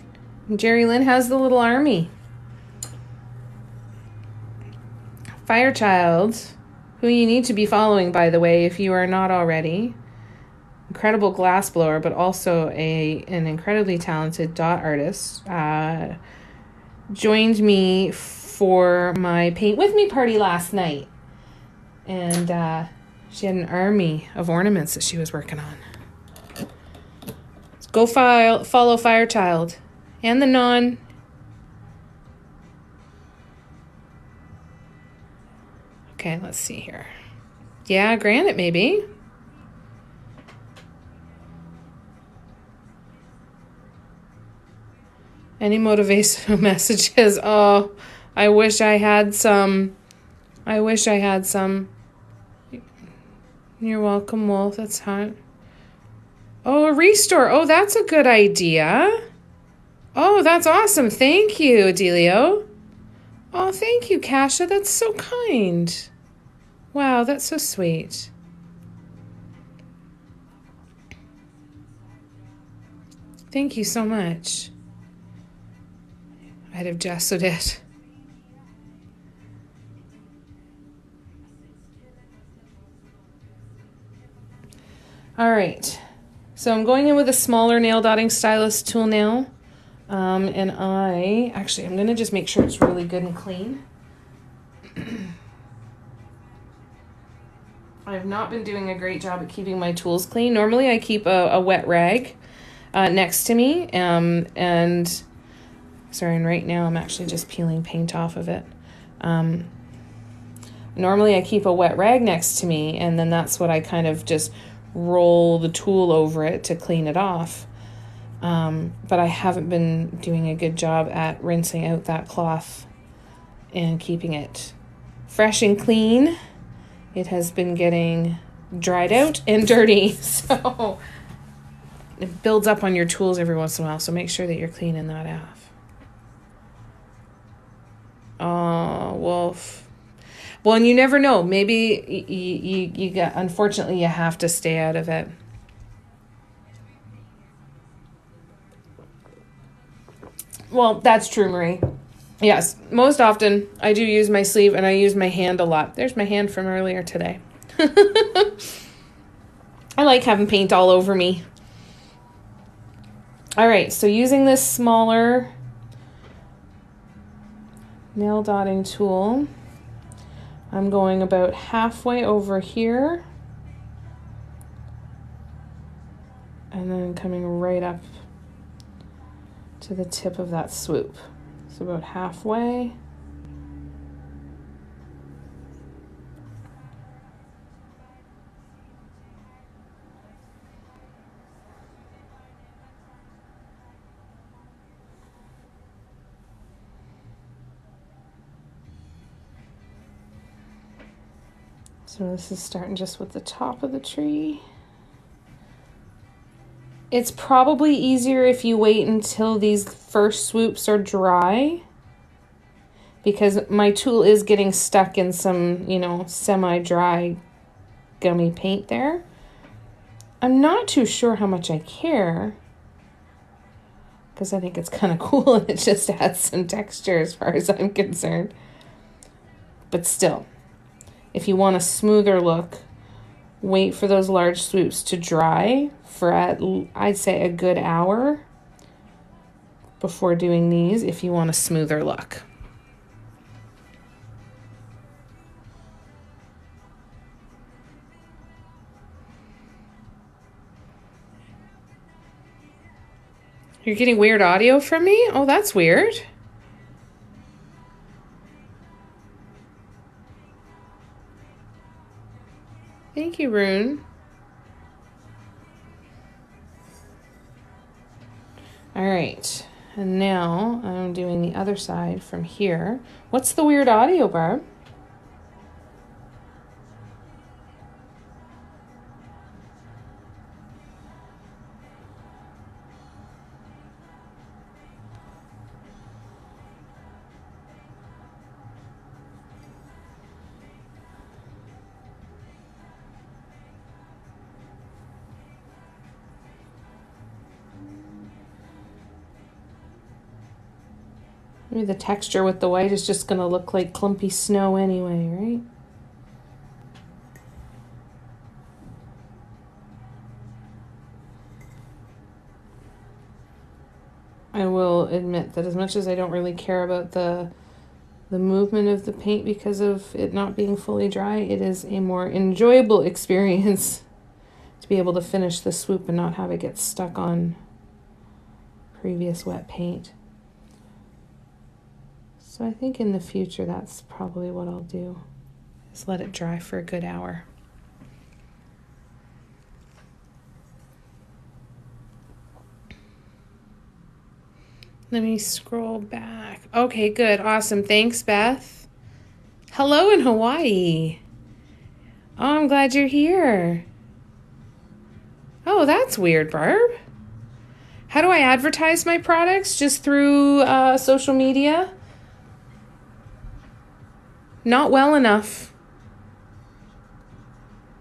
Jerry Lynn has the little army. Firechild, who you need to be following, by the way, if you are not already. Incredible glassblower, but also an incredibly talented dot artist. Joined me for my Paint With Me party last night. And she had an army of ornaments that she was working on. Go follow Firechild. And the non. Okay, let's see here. Yeah, granite maybe. Any motivational messages? Oh, I wish I had some. You're welcome, Wolf. That's hot. Oh, a restore. Oh, that's a good idea. Oh, that's awesome. Thank you, Adelio. Oh, thank you, Kasha. That's so kind. Wow, that's so sweet. Thank you so much. I'd have gessoed it. All right. So I'm going in with a smaller nail dotting stylus tool now. And I'm going to just make sure it's really good and clean. I've not been doing a great job at keeping my tools clean. Normally I keep a wet rag next to me. And right now I'm actually just peeling paint off of it. Normally I keep a wet rag next to me, and then that's what I kind of just roll the tool over it to clean it off. But I haven't been doing a good job at rinsing out that cloth and keeping it fresh and clean. It has been getting dried out and dirty, so it builds up on your tools every once in a while, so make sure that you're cleaning that off. Oh, Wolf. Well, and you never know. Maybe unfortunately, you have to stay out of it. Well, that's true, Marie. Yes, most often I do use my sleeve, and I use my hand a lot. There's my hand from earlier today. I like having paint all over me. All right, so using this smaller nail dotting tool, I'm going about halfway over here and then coming right up to the tip of that swoop. So about halfway. So this is starting just with the top of the tree. It's probably easier if you wait until these first swoops are dry, because my tool is getting stuck in some, semi-dry gummy paint there. I'm not too sure how much I care, because I think it's kind of cool and it just adds some texture as far as I'm concerned. But still, if you want a smoother look, wait for those large swoops to dry for I'd say a good hour before doing these if you want a smoother look. You're getting weird audio from me? Oh, that's weird. Thank you, Rune. All right, and now I'm doing the other side from here. What's the weird audio, Barb? Maybe the texture with the white is just going to look like clumpy snow anyway, right? I will admit that as much as I don't really care about the movement of the paint because of it not being fully dry, it is a more enjoyable experience to be able to finish the swoop and not have it get stuck on previous wet paint. So I think in the future that's probably what I'll do, is let it dry for a good hour. Let me scroll back. Okay, good. Awesome. Thanks, Beth. Hello in Hawaii. Oh, I'm glad you're here. Oh, that's weird, Barb. How do I advertise my products? Just through social media? Not well enough.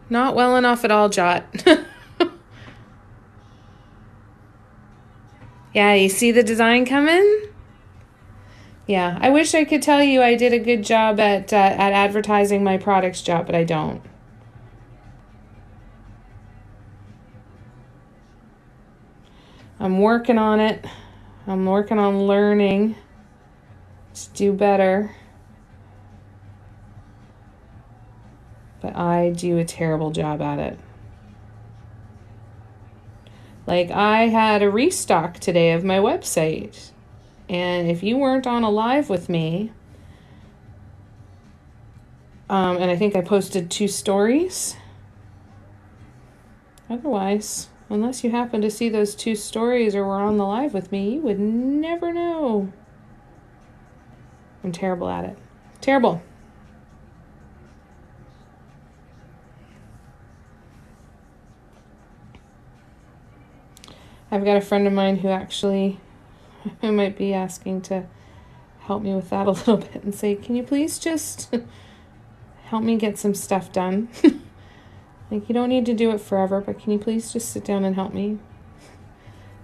Not well enough at all, Jot. Yeah, you see the design coming? Yeah, I wish I could tell you I did a good job at advertising my products, Jot, but I don't. I'm working on it. I'm working on learning to do better. But I do a terrible job at it. Like, I had a restock today of my website. And if you weren't on a live with me, and I think I posted 2 stories. Otherwise, unless you happen to see those 2 stories or were on the live with me, you would never know. I'm terrible at it. Terrible. I've got a friend of mine who actually might be asking to help me with that a little bit and say, can you please just help me get some stuff done? Like, you don't need to do it forever, but can you please just sit down and help me?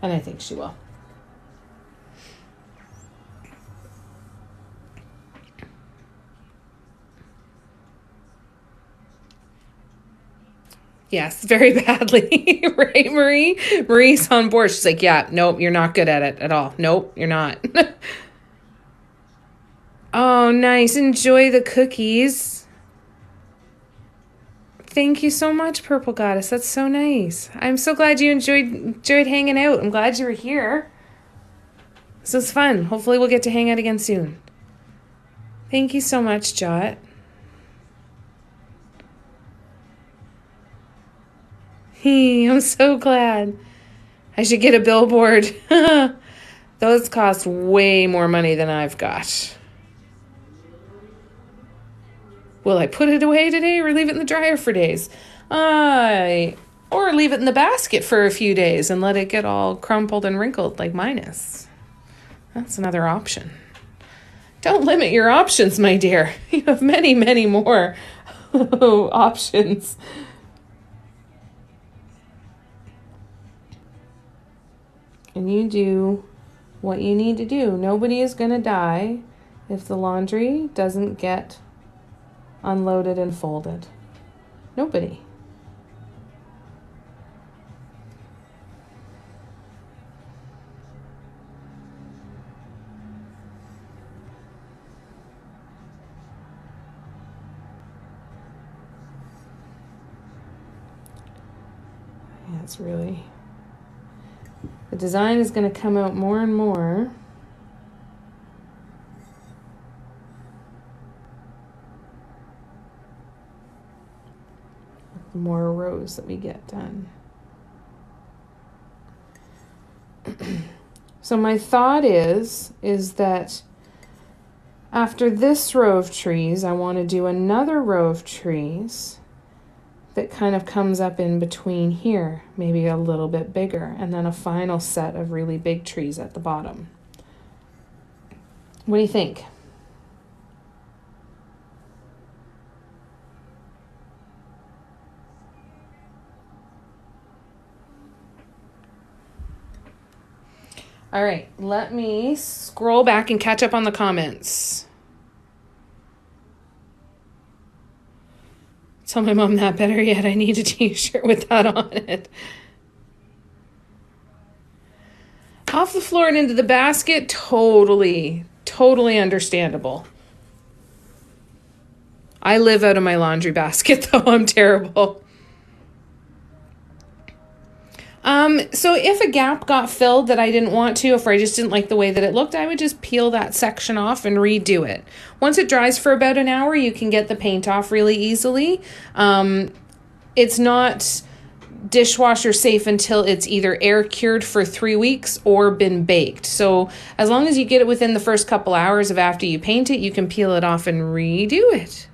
And I think she will. Yes, very badly. Right, Marie? Marie's on board. She's like, yeah, nope, you're not good at it at all. Nope, you're not. Oh, nice. Enjoy the cookies. Thank you so much, Purple Goddess. That's so nice. I'm so glad you enjoyed hanging out. I'm glad you were here. This was fun. Hopefully we'll get to hang out again soon. Thank you so much, Jot. I'm so glad. I should get a billboard. Those cost way more money than I've got. Will I put it away today or leave it in the dryer for days? Or leave it in the basket for a few days and let it get all crumpled and wrinkled like mine is. That's another option. Don't limit your options, my dear. You have many, many more options. And you do what you need to do. Nobody is going to die if the laundry doesn't get unloaded and folded. Nobody. Yeah, it's really... The design is going to come out more and more. The more rows that we get done. So my thought is that after this row of trees, I want to do another row of trees that kind of comes up in between here, maybe a little bit bigger, and then a final set of really big trees at the bottom. What do you think? All right, let me scroll back and catch up on the comments. Tell my mom that better yet. I need a t-shirt with that on it. Off the floor and into the basket, totally understandable. I live out of my laundry basket, though. I'm terrible. So if a gap got filled that I didn't want to, if I just didn't like the way that it looked, I would just peel that section off and redo it. Once it dries for about an hour, you can get the paint off really easily. It's not dishwasher safe until it's either air cured for 3 weeks or been baked. So as long as you get it within the first couple hours of after you paint it, you can peel it off and redo it.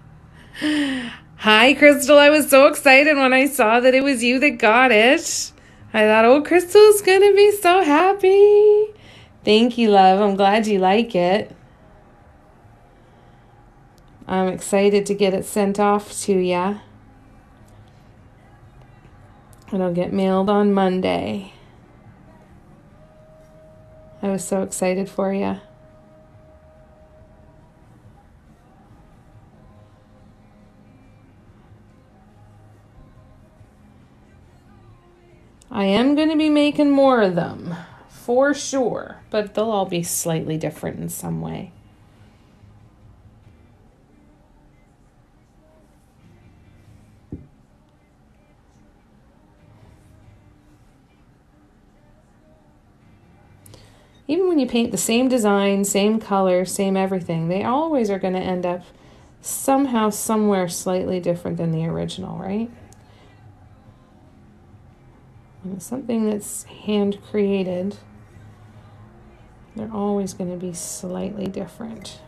Hi, Crystal. I was so excited when I saw that it was you that got it. I thought, oh, Crystal's going to be so happy. Thank you, love. I'm glad you like it. I'm excited to get it sent off to ya. It'll get mailed on Monday. I was so excited for ya. I am going to be making more of them, for sure, but they'll all be slightly different in some way. Even when you paint the same design, same color, same everything, they always are going to end up somehow, somewhere slightly different than the original, right? When it's something that's hand created, they're always going to be slightly different.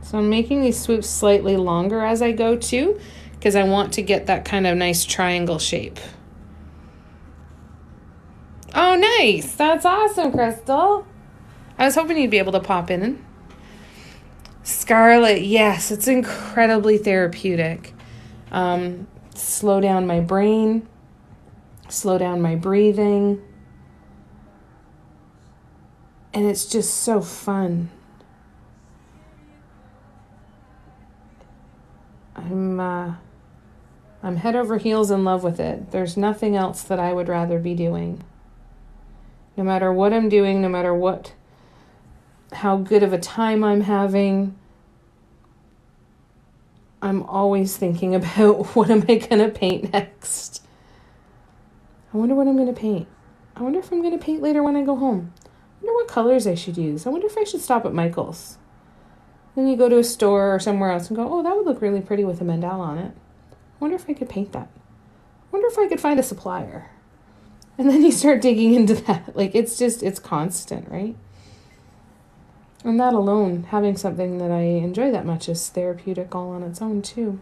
So I'm making these swoops slightly longer as I go too, because I want to get that kind of nice triangle shape. Oh, nice. That's awesome, Crystal. I was hoping you'd be able to pop in. Scarlet, yes, it's incredibly therapeutic. Slow down my brain, slow down my breathing, and it's just so fun. I'm head over heels in love with it. There's nothing else that I would rather be doing. No matter what I'm doing, no matter how good of a time I'm having, I'm always thinking about what am I going to paint next. I wonder what I'm going to paint. I wonder if I'm going to paint later when I go home. I wonder what colors I should use. I wonder if I should stop at Michael's. Then you go to a store or somewhere else and go, oh, that would look really pretty with a mandala on it. I wonder if I could paint that. I wonder if I could find a supplier. And then you start digging into that. Like, it's constant, right? And that alone, having something that I enjoy that much is therapeutic all on its own, too.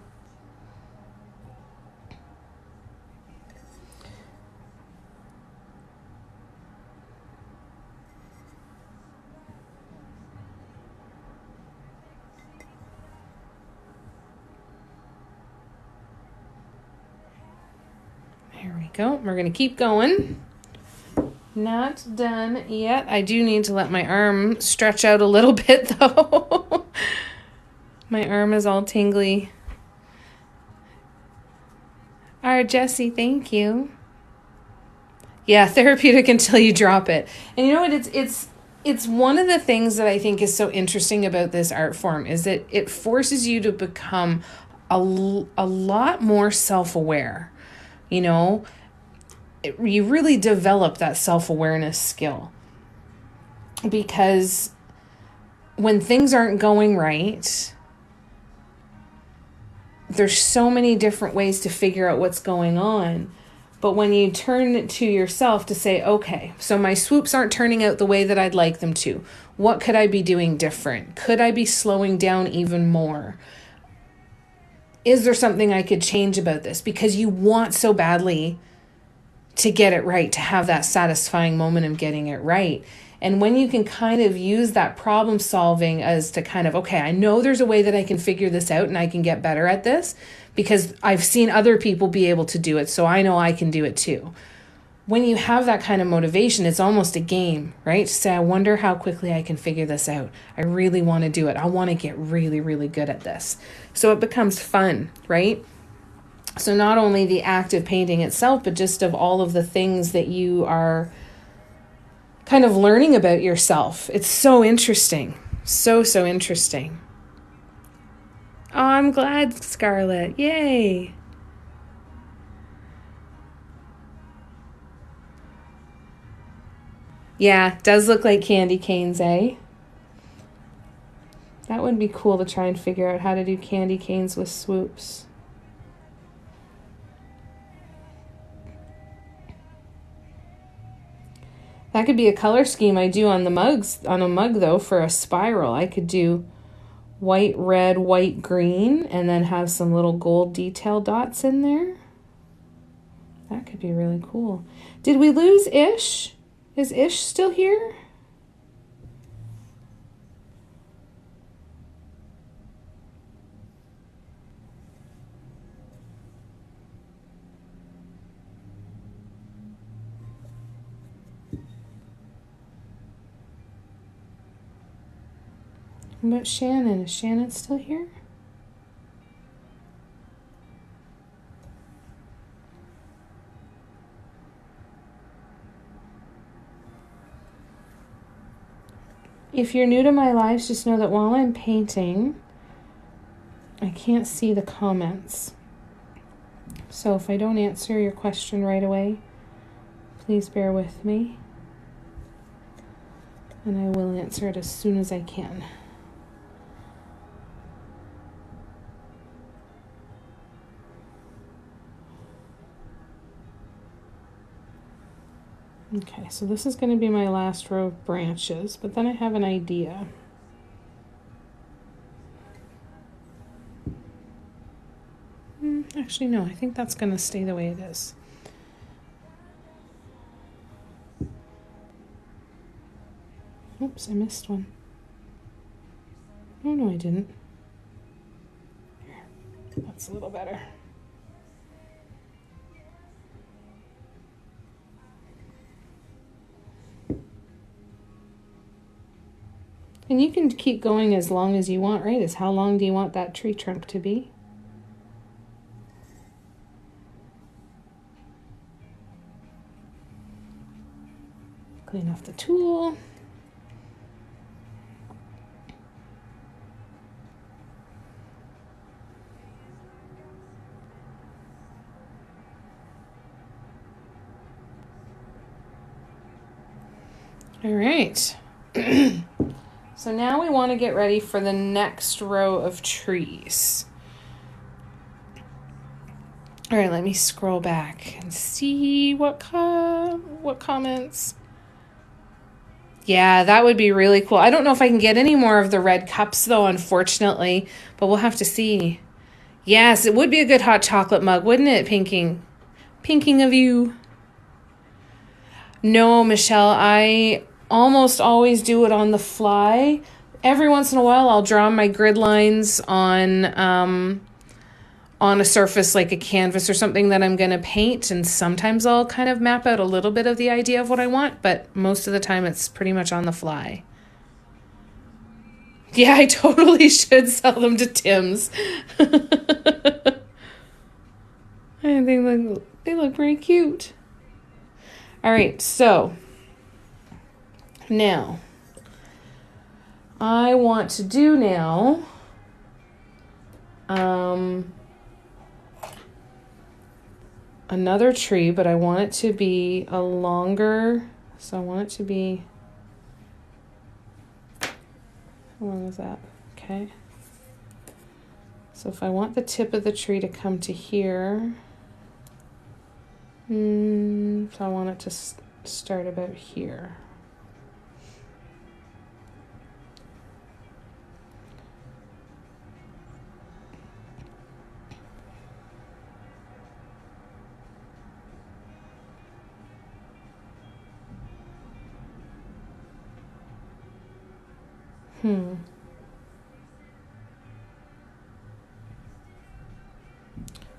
There we go. We're going to keep going. Not done yet. I do need to let my arm stretch out a little bit, though. My arm is all tingly. Jessie, thank you. Yeah, therapeutic until you drop it. And you know what? It's one of the things that I think is so interesting about this art form is that it forces you to become a lot more self-aware. You know, you really develop that self-awareness skill, because when things aren't going right, there's so many different ways to figure out what's going on. But when you turn it to yourself to say, okay, so my swoops aren't turning out the way that I'd like them to. What could I be doing different? Could I be slowing down even more? Is there something I could change about this? Because you want so badly to get it right, to have that satisfying moment of getting it right. And when you can kind of use that problem solving as to kind of, okay, I know there's a way that I can figure this out and I can get better at this because I've seen other people be able to do it, so I know I can do it too. When you have that kind of motivation, it's almost a game, right? To say, I wonder how quickly I can figure this out. I really want to do it. I want to get really, really good at this. So it becomes fun, right? So not only the act of painting itself, but just of all of the things that you are kind of learning about yourself. It's so interesting. So interesting. Oh, I'm glad, Scarlett. Yay. Yeah, does look like candy canes, eh? That would be cool to try and figure out how to do candy canes with swoops. That could be a color scheme I do on the mugs, on a mug though, for a spiral. I could do white, red, white, green, and then have some little gold detail dots in there. That could be really cool. Did we lose Ish? Is Ish still here? What about Shannon? Is Shannon still here? If you're new to my lives, just know that while I'm painting, I can't see the comments. So if I don't answer your question right away, please bear with me. And I will answer it as soon as I can. Okay, so this is going to be my last row of branches, but then I have an idea. Actually, no, I think that's going to stay the way it is. Oops, I missed one. Oh, no, I didn't. There. That's a little better. And you can keep going as long as you want, right? Is how long do you want that tree trunk to be? Clean off the tool. All right. So now we want to get ready for the next row of trees. All right, let me scroll back and see what comments. Yeah, that would be really cool. I don't know if I can get any more of the red cups though, unfortunately, but we'll have to see. Yes, it would be a good hot chocolate mug, wouldn't it, Pinking? Pinking of you. No, Michelle, I almost always do it on the fly. Every once in a while, I'll draw my grid lines on a surface like a canvas or something that I'm going to paint, and sometimes I'll kind of map out a little bit of the idea of what I want, but most of the time it's pretty much on the fly. Yeah, I totally should sell them to Tim's. I think they look pretty cute. All right, so now I want to do now another tree, but I want it to be a longer, so I want it to be, how long is that? Okay. So if I want the tip of the tree to come to here, so I want it to start about here.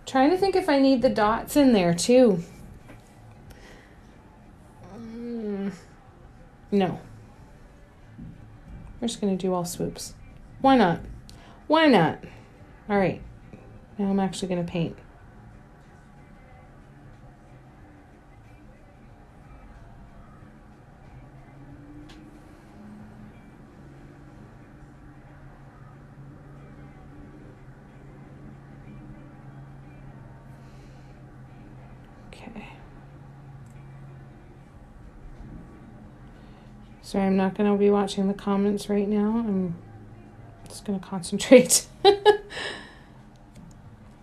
Trying to think if I need the dots in there too. No. We're just going to do all swoops. Why not? Why not? All right. Now I'm actually going to paint. Okay. Sorry, I'm not going to be watching the comments right now. I'm just going to concentrate.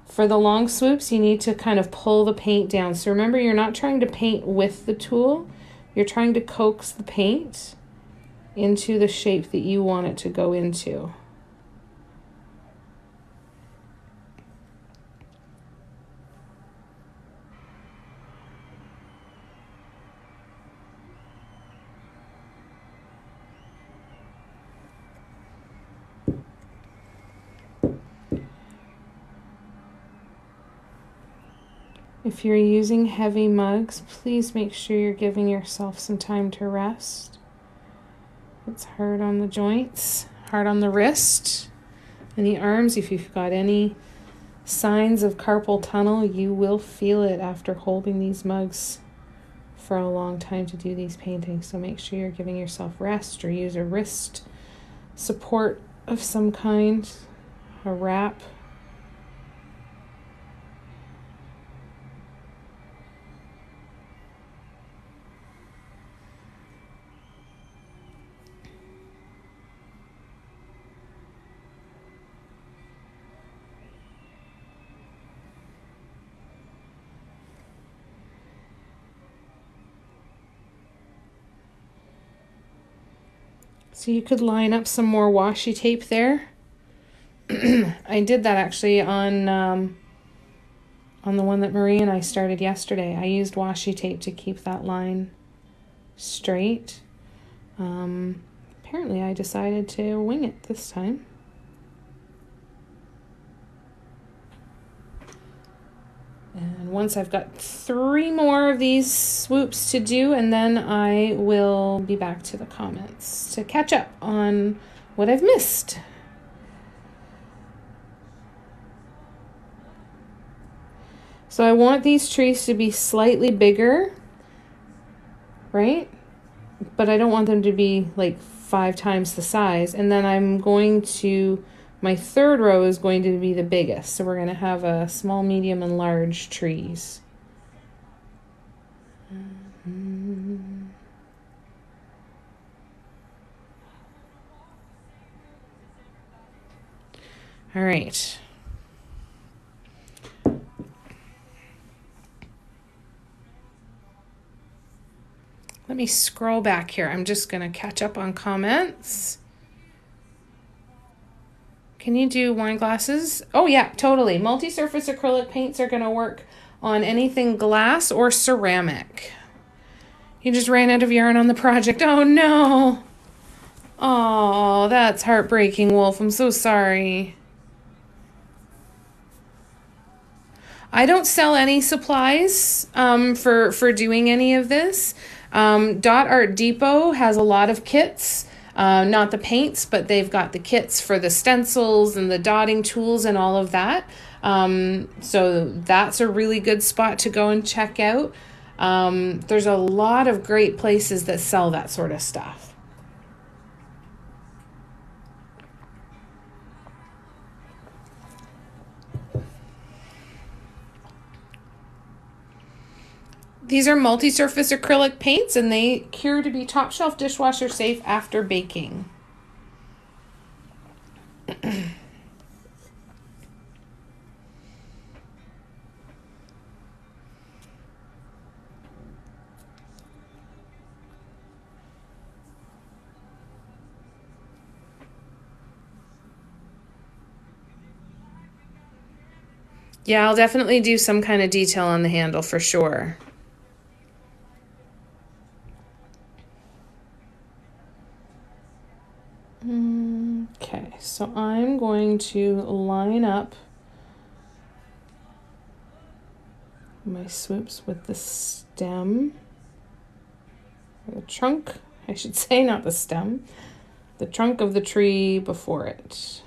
For the long swoops, you need to kind of pull the paint down. So remember, you're not trying to paint with the tool. You're trying to coax the paint into the shape that you want it to go into. If you're using heavy mugs, please make sure you're giving yourself some time to rest. It's hard on the joints, hard on the wrist and the arms. If you've got any signs of carpal tunnel, you will feel it after holding these mugs for a long time to do these paintings. So make sure you're giving yourself rest, or use a wrist support of some kind, a wrap. So you could line up some more washi tape there. I did that actually on the one that Marie and I started yesterday. I used washi tape to keep that line straight. Apparently I decided to wing it this time. And once I've got 3 more of these swoops to do, and then I will be back to the comments to catch up on what I've missed. So I want these trees to be slightly bigger, right? But I don't want them to be like 5 times the size. And then I'm going to, my 3rd row is going to be the biggest. So we're going to have a small, medium, and large trees. All right. Let me scroll back here. I'm just going to catch up on comments. Can you do wine glasses? Oh yeah, totally. Multi-surface acrylic paints are going to work on anything glass or ceramic. You just ran out of yarn on the project. Oh no. Oh, that's heartbreaking, Wolf. I'm so sorry. I don't sell any supplies for doing any of this. Dot Art Depot has a lot of kits, not the paints, but they've got the kits for the stencils and the dotting tools and all of that. So that's a really good spot to go and check out. There's a lot of great places that sell that sort of stuff. These are multi-surface acrylic paints, and they cure to be top shelf dishwasher safe after baking. Yeah, I'll definitely do some kind of detail on the handle for sure. Okay, so I'm going to line up my swoops with the stem, or the trunk, I should say, not the stem, the trunk of the tree before it.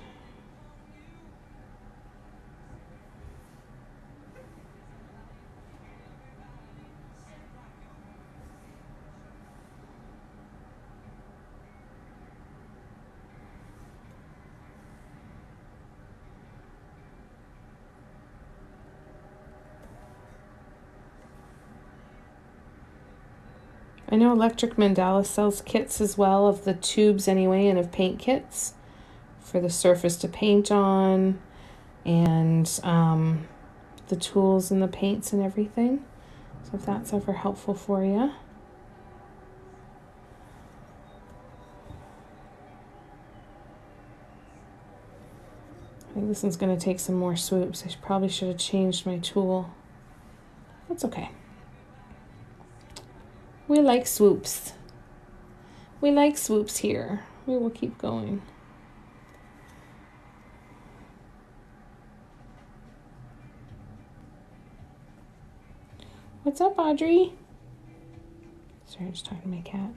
I know Electric Mandala sells kits as well, of the tubes anyway, and of paint kits for the surface to paint on, and the tools and the paints and everything. So if that's ever helpful for you. I think this one's going to take some more swoops. I probably should have changed my tool. That's okay. We like swoops. We like swoops here. We will keep going. What's up, Audrey? Sorry, I'm just talking to my cat.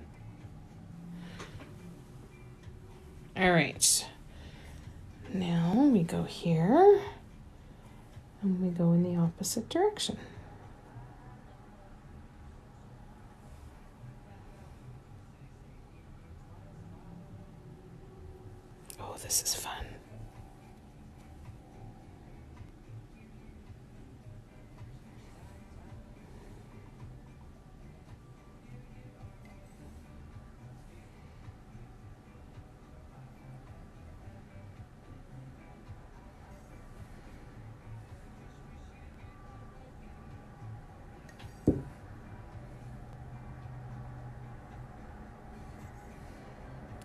All right. Now we go here and we go in the opposite direction. Oh, this is fun.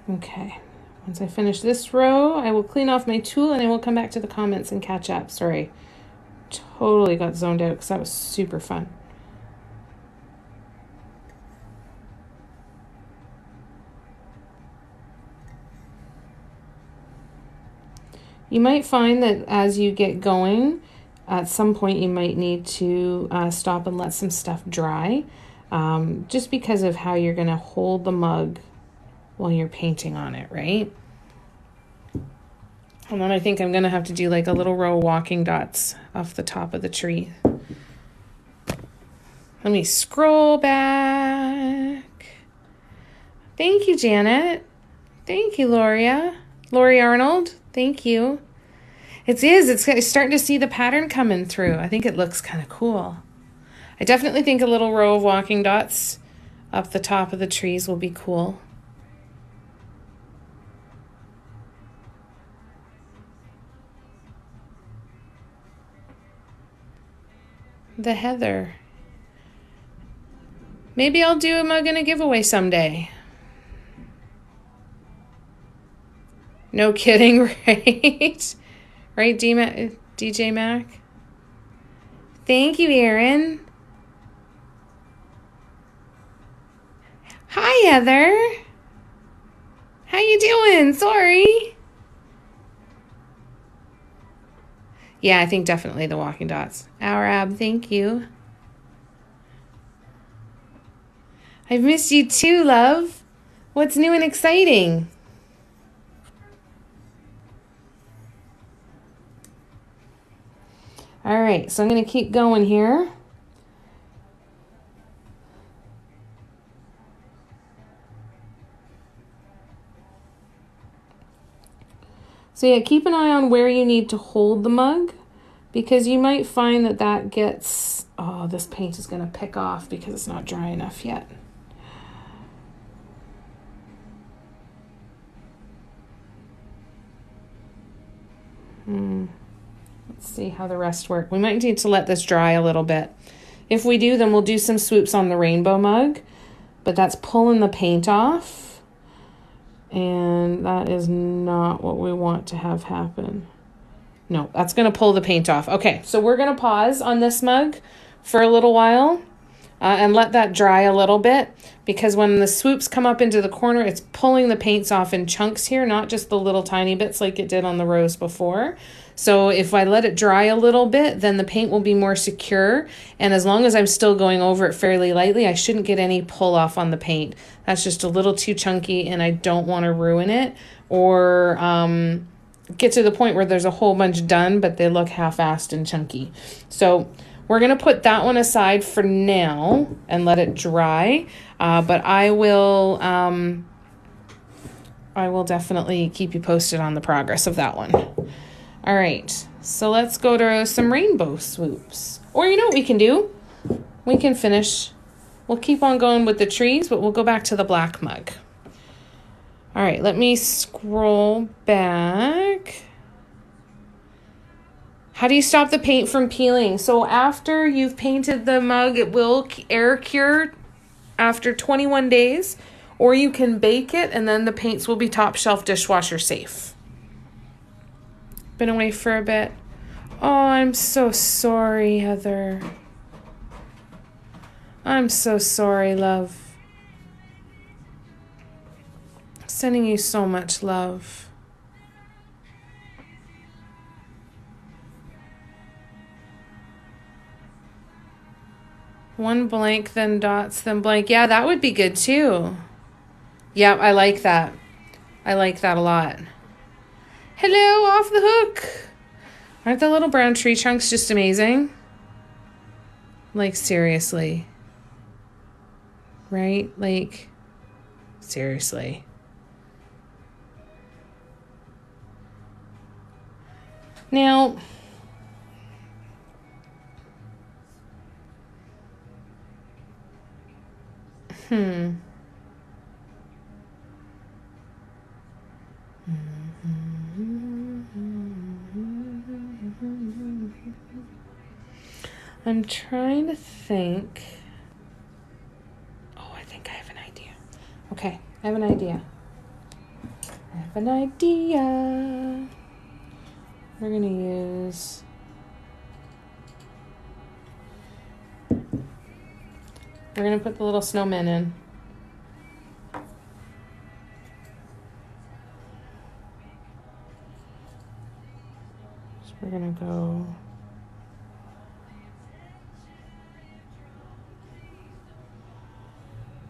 Okay, once I finish this row, I will clean off my tool and I will come back to the comments and catch up. Sorry, totally got zoned out because that was super fun. You might find that as you get going, at some point you might need to stop and let some stuff dry, just because of how you're going to hold the mug while you're painting on it, right? And then I think I'm going to have to do like a little row of walking dots off the top of the tree. Let me scroll back. Thank you, Janet. Thank you, Lori Arnold. Thank you. It's starting to see the pattern coming through. I think it looks kind of cool. I definitely think a little row of walking dots up the top of the trees will be cool. The heather. Maybe I'll do a mug and a giveaway someday. No kidding, right? Right, DJ Mac? Thank you, Erin. Hi, Heather. How you doing? Sorry. Yeah, I think definitely the walking dots. Arab, thank you. I've missed you too, love. What's new and exciting? All right, so I'm going to keep going here. So yeah, keep an eye on where you need to hold the mug, because you might find that that gets, oh, this paint is going to pick off because it's not dry enough yet. Let's see how the rest work. We might need to let this dry a little bit. If we do, then we'll do some swoops on the rainbow mug, but that's pulling the paint off. And that is not what we want to have happen. No, that's going to pull the paint off. Okay, so we're going to pause on this mug for a little while. and let that dry a little bit, because when the swoops come up into the corner, it's pulling the paints off in chunks here, not just the little tiny bits like it did on the rose before. So if I let it dry a little bit, then the paint will be more secure. And as long as I'm still going over it fairly lightly, I shouldn't get any pull off on the paint. That's just a little too chunky and I don't want to ruin it or get to the point where there's a whole bunch done, but they look half-assed and chunky. So we're going to put that one aside for now and let it dry. But I will definitely keep you posted on the progress of that one. All right, so let's go to some rainbow swoops. Or you know what we can do? We can finish. We'll keep on going with the trees, but we'll go back to the black mug. All right, let me scroll back. How do you stop the paint from peeling? So after you've painted the mug, it will air cure after 21 days, or you can bake it and then the paints will be top shelf dishwasher safe. Been away for a bit. Oh, I'm so sorry, Heather. I'm so sorry, love. Sending you so much love. One blank, then dots, then blank. Yeah, that would be good too. Yep, I like that. I like that a lot. Hello, off the hook. Aren't the little brown tree trunks just amazing? Like, seriously. Right? Like, seriously. Now, I'm trying to think. Oh, I think I have an idea. Okay, I have an idea. We're going to use... We're going to put the little snowmen in. So we're going to go...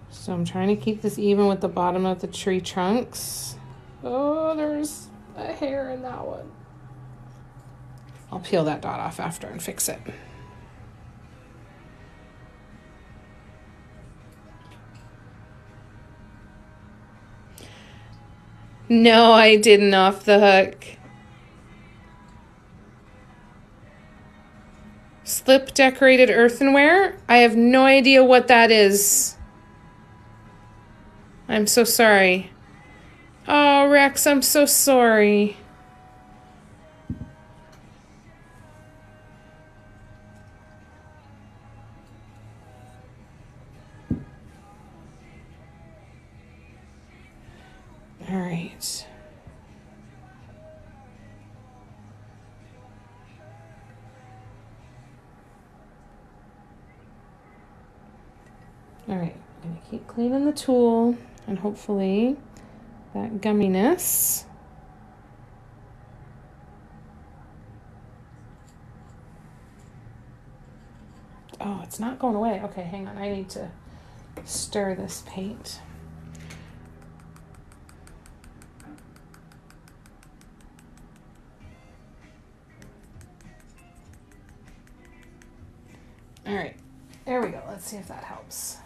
So I'm trying to keep this even with the bottom of the tree trunks. Oh, there's a hair in that one. I'll peel that dot off after and fix it. No, I didn't off the hook. Slip decorated earthenware? I have no idea what that is. I'm so sorry. Oh, Rex, I'm so sorry. All right. All right, I'm gonna keep cleaning the tool and hopefully that gumminess. Oh, it's not going away. Okay, hang on. I need to stir this paint. All right, there we go. Let's see if that helps.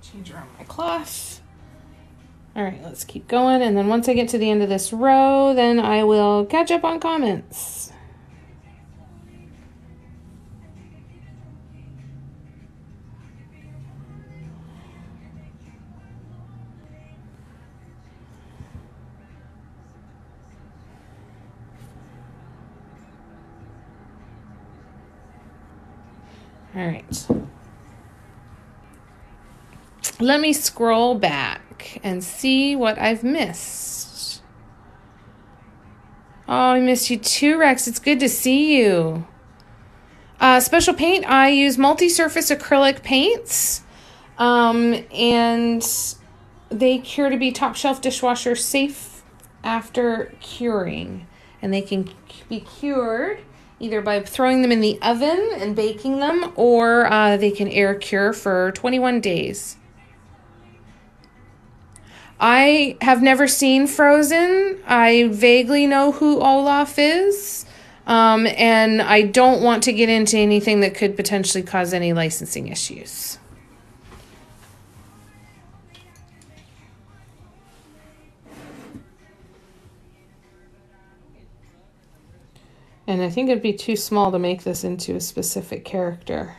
Change around my cloth. All right, let's keep going. And then once I get to the end of this row, then I will catch up on comments. All right. Let me scroll back and see what I've missed. Oh, I missed you too, Rex. It's good to see you. Special paint, I use multi-surface acrylic paints. And they cure to be top shelf dishwasher safe after curing. And they can be cured either by throwing them in the oven and baking them, or they can air cure for 21 days. I have never seen Frozen. I vaguely know who Olaf is. And I don't want to get into anything that could potentially cause any licensing issues. And I think it'd be too small to make this into a specific character.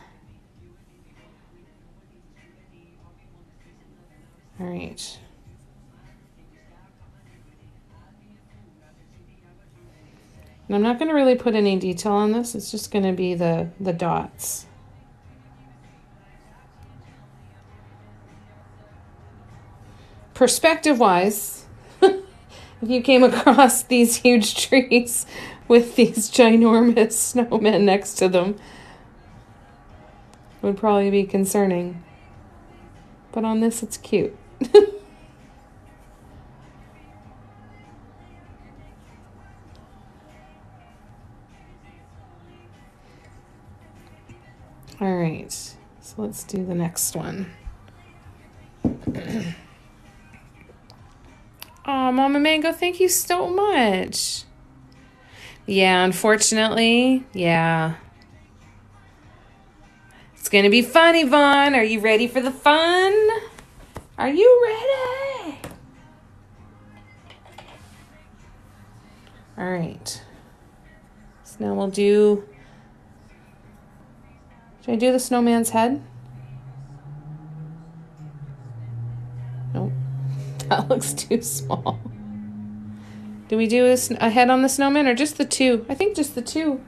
All right. And I'm not going to really put any detail on this. It's just going to be the dots. Perspective-wise, if you came across these huge trees with these ginormous snowmen next to them, would probably be concerning. But on this, it's cute. All right, so let's do the next one. Oh, Mama Mango, thank you so much. Yeah, unfortunately, yeah. It's gonna be fun, Yvonne. Are you ready for the fun? Are you ready? All right. So now we'll do... Should I do the snowman's head? Nope. That looks too small. Do we do a head on the snowman or just the two? I think just the two.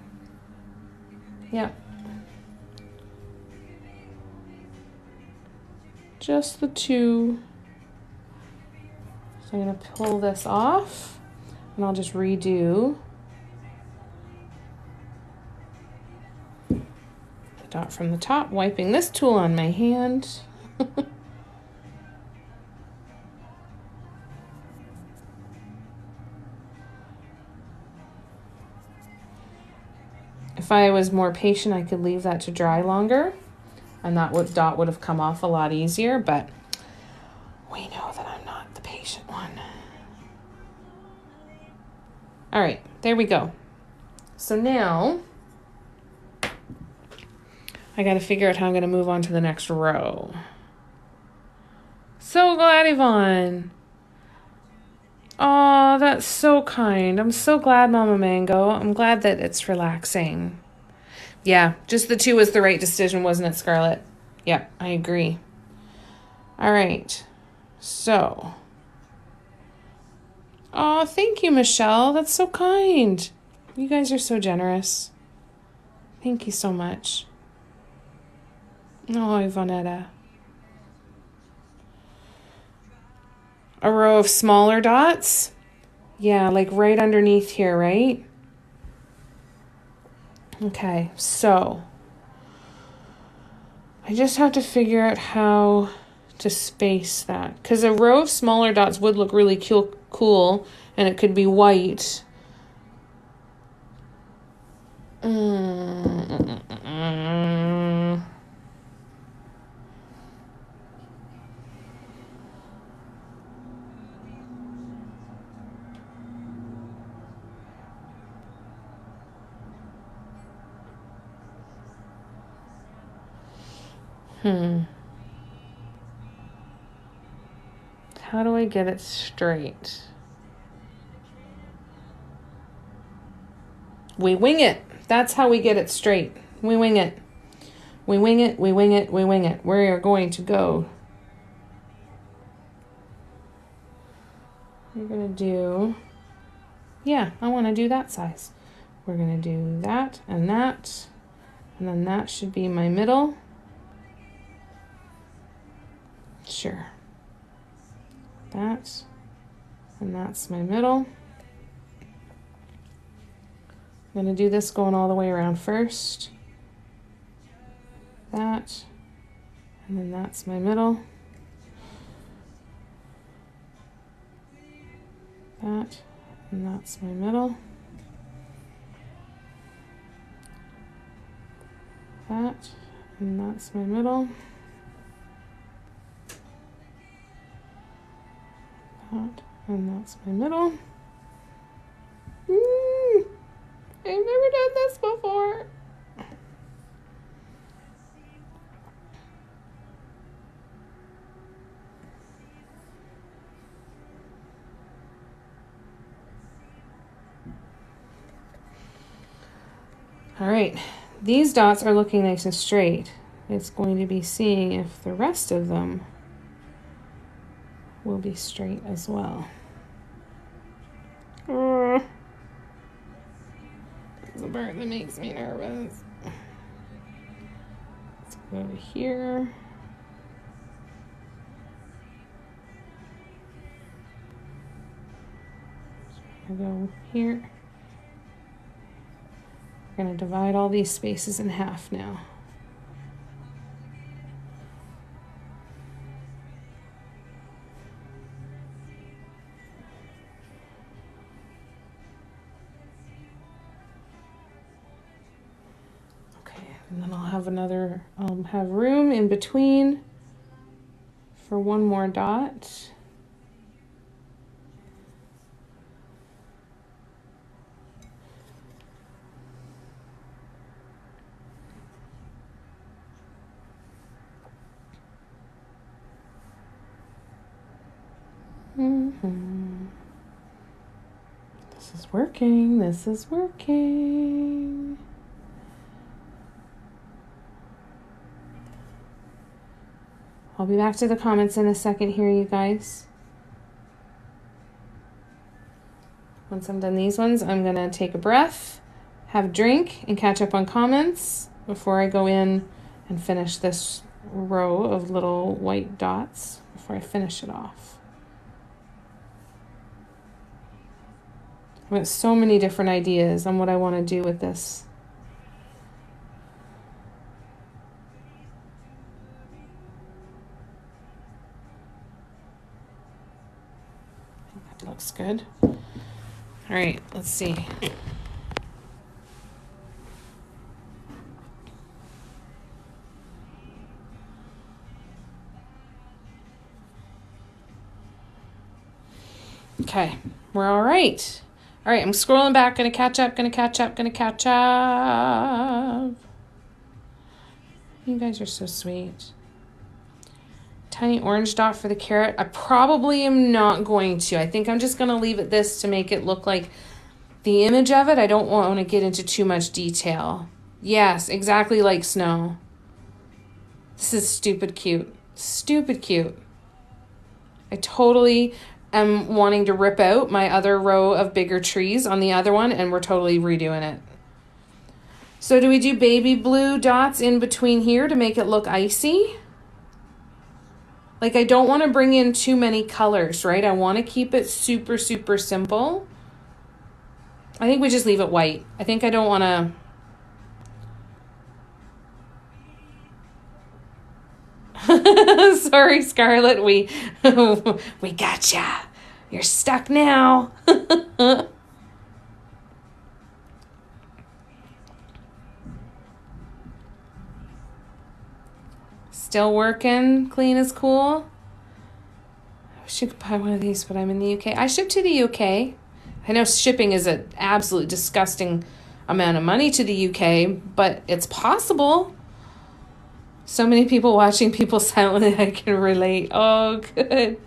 Yeah. Just the two. So I'm going to pull this off and I'll just redo the dot from the top, wiping this tool on my hand. If I was more patient, I could leave that to dry longer, and that dot would have come off a lot easier, but we know that I'm not the patient one. All right, there we go. So now I got to figure out how I'm going to move on to the next row. So glad, Yvonne. Oh, that's so kind. I'm so glad, Mama Mango. I'm glad that it's relaxing. Yeah, just the two was the right decision, wasn't it, Scarlett? Yep, I agree. All right. So. Oh, thank you, Michelle. That's so kind. You guys are so generous. Thank you so much. Oh, Yvonnetta. A row of smaller dots. Yeah, like right underneath here, right? Okay, so I just have to figure out how to space that, because a row of smaller dots would look really cool, and it could be white. How do I get it straight? We wing it. That's how we get it straight. We wing it. We wing it, we wing it, we wing it. We are going to go. We're going to do... Yeah, I want to do that size. We're going to do that. And then that should be my middle. Sure. That. And that's my middle. I'm going to do this going all the way around first. That, and then that's my middle. That, and that's my middle. That, and that's my middle. That, and that's my middle. I've never done this before. All right, these dots are looking nice and straight. It's going to be seeing if the rest of them will be straight as well. That's the part that makes me nervous. Let's go over here. I'll go here. We're going to divide all these spaces in half now. Okay, and then I'll have room in between for one more dot. This is working. This is working. I'll be back to the comments in a second here, you guys. Once I'm done these ones, I'm gonna take a breath, have a drink, and catch up on comments before I go in and finish this row of little white dots before I finish it off. I've got so many different ideas on what I want to do with this. I think that looks good. All right, let's see. Okay, we're all right. All right, I'm scrolling back, gonna catch up. You guys are so sweet. Tiny orange dot for the carrot. I probably am not going to. I think I'm just gonna leave it this to make it look like the image of it. I don't want to get into too much detail. Yes, exactly like snow. This is stupid cute. Stupid cute. I totally am wanting to rip out my other row of bigger trees on the other one, and we're totally redoing it. So do we do baby blue dots in between here to make it look icy? Like, I don't want to bring in too many colors, right? I want to keep it super, super simple. I think we just leave it white. I think I don't want to... Sorry, Scarlett, we gotcha. You're stuck now. Still working, clean as cool. I wish you could buy one of these, but I'm in the UK. I ship to the UK. I know shipping is an absolutely disgusting amount of money to the UK, but it's possible. So many people watching people silently, I can relate. Oh, good.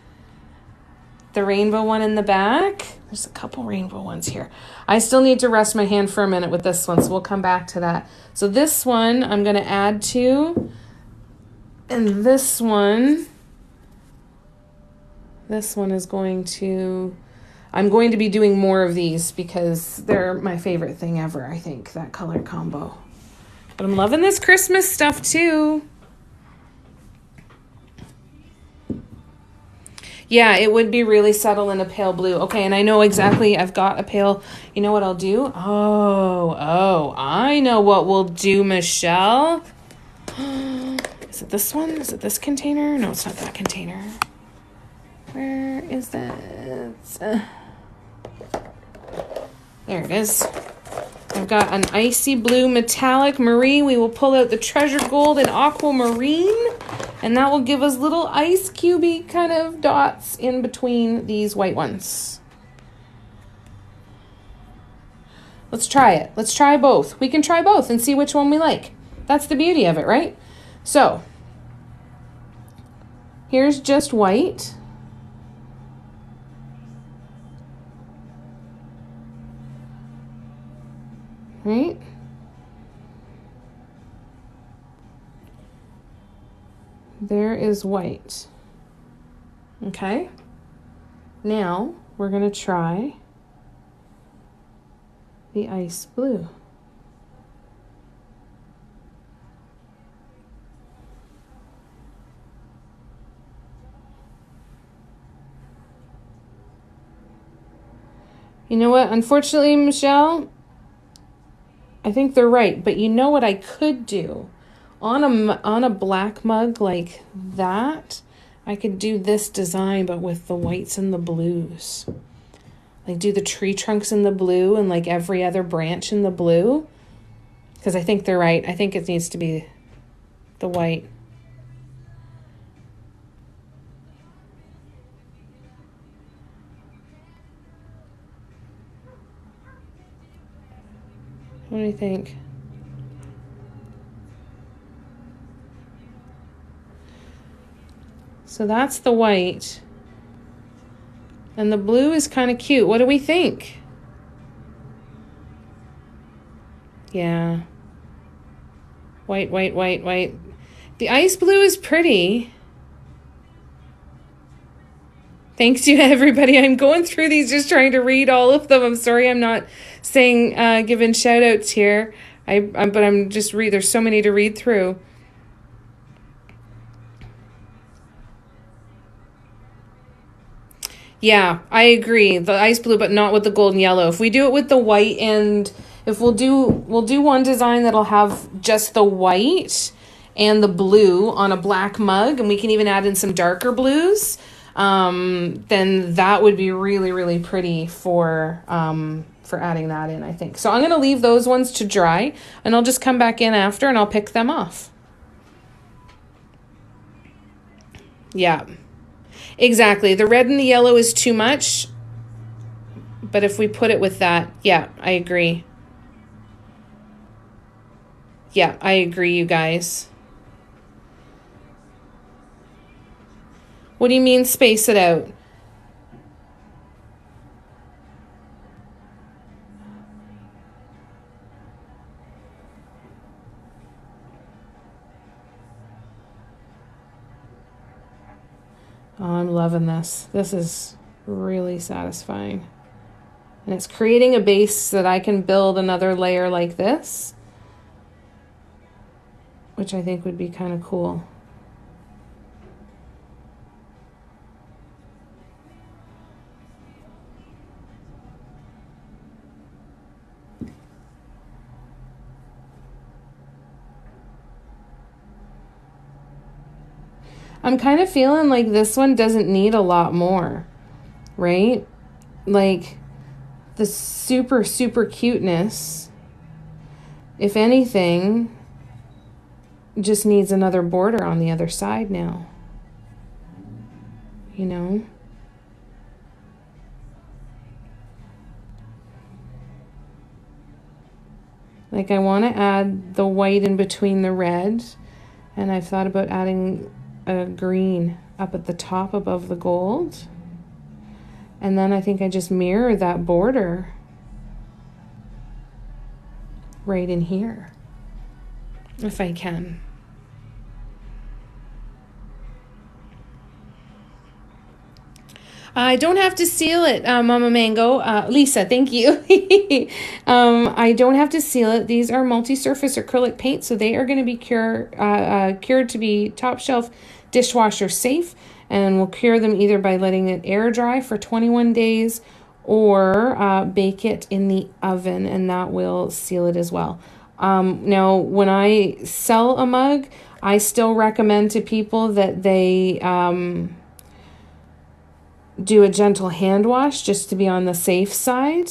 The rainbow one in the back. There's a couple rainbow ones here. I still need to rest my hand for a minute with this one, so we'll come back to that. So this one I'm going to add to, and this one is going to, I'm going to be doing more of these because they're my favorite thing ever, I think, that color combo. But I'm loving this Christmas stuff too. Yeah, it would be really subtle in a pale blue. Okay, and I know exactly, I've got a pale, you know what I'll do? Oh, I know what we'll do, Michelle. Is it this one? Is it this container? No, it's not that container. Where is it? There it is. I've got an icy blue metallic marine. We will pull out the treasure gold and aquamarine, and that will give us little ice cubey kind of dots in between these white ones. Let's try it. Let's try both. We can try both and see which one we like. That's the beauty of it, right? So, here's just white. Right? There is white. Okay? Now, we're going to try the ice blue. You know what? Unfortunately, Michelle, I think they're right, but you know what I could do? On a black mug like that, I could do this design, but with the whites and the blues. Like do the tree trunks in the blue and like every other branch in the blue. Because I think they're right. I think it needs to be the white. What do you think? So that's the white. And the blue is kind of cute. What do we think? Yeah. White, white, white, white. The ice blue is pretty. Thanks to everybody. I'm going through these just trying to read all of them. I'm sorry I'm not saying, giving shout outs here. But I'm just there's so many to read through. Yeah, I agree. The ice blue, but not with the gold and yellow. If we do it with the white, and if we'll do one design that'll have just the white and the blue on a black mug, and we can even add in some darker blues, then that would be really, really pretty for adding that in, I think. So I'm going to leave those ones to dry, and I'll just come back in after and I'll pick them off. Yeah. Exactly. The red and the yellow is too much. But if we put it with that, yeah, I agree. Yeah, I agree, you guys. What do you mean space it out? Oh, I'm loving this. This is really satisfying. And it's creating a base that I can build another layer like this, which I think would be kind of cool. I'm kind of feeling like this one doesn't need a lot more, right? Like the super, super cuteness, if anything, just needs another border on the other side now. You know? Like I want to add the white in between the red, and I've thought about adding a green up at the top above the gold. And then I think I just mirror that border right in here, if I can. I don't have to seal it, Mama Mango. Lisa, thank you. I don't have to seal it. These are multi-surface acrylic paint, so they are going to be cured to be top shelf dishwasher safe. And we'll cure them either by letting it air dry for 21 days or bake it in the oven, and that will seal it as well. Now, when I sell a mug, I still recommend to people that they do a gentle hand wash just to be on the safe side.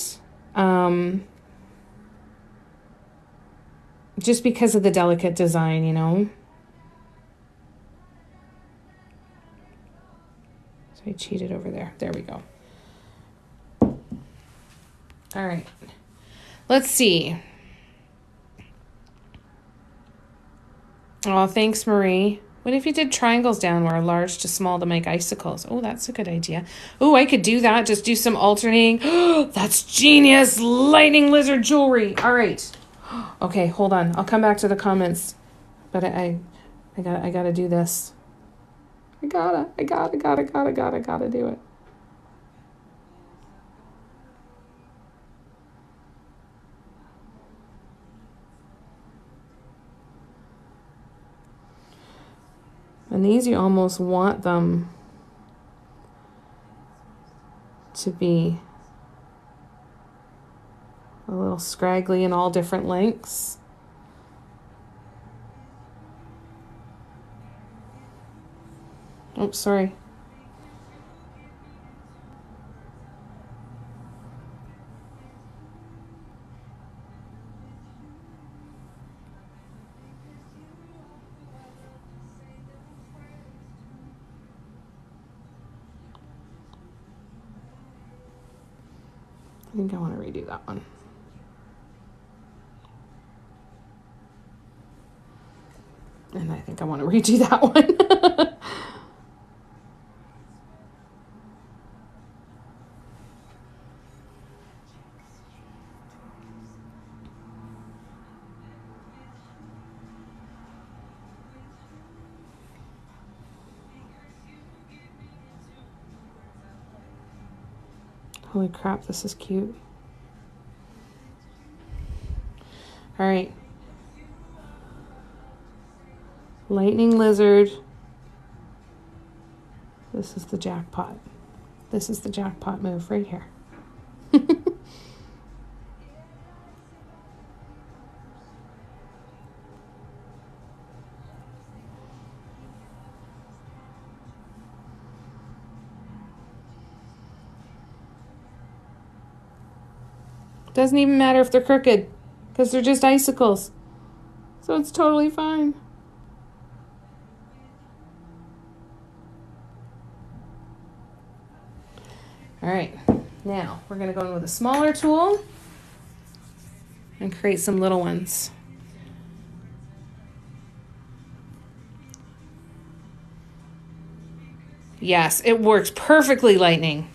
Just because of the delicate design, you know. So I cheated over there. There we go. All right. Let's see. Oh, thanks, Marie. What if you did triangles downward, large to small to make icicles? Oh, that's a good idea. Oh, I could do that. Just do some alternating. That's genius. Lightning lizard jewelry. All right. Okay, hold on. I'll come back to the comments. But I gotta do this. I gotta do it. And these, you almost want them to be a little scraggly in all different lengths. Oh, sorry. I think I want to redo that one. And I think I want to redo that one. Holy crap, this is cute. All right. Lightning lizard. This is the jackpot. This is the jackpot move right here. Doesn't even matter if they're crooked, because they're just icicles. So it's totally fine. All right, now we're going to go in with a smaller tool and create some little ones. Yes, it works perfectly, Lightning.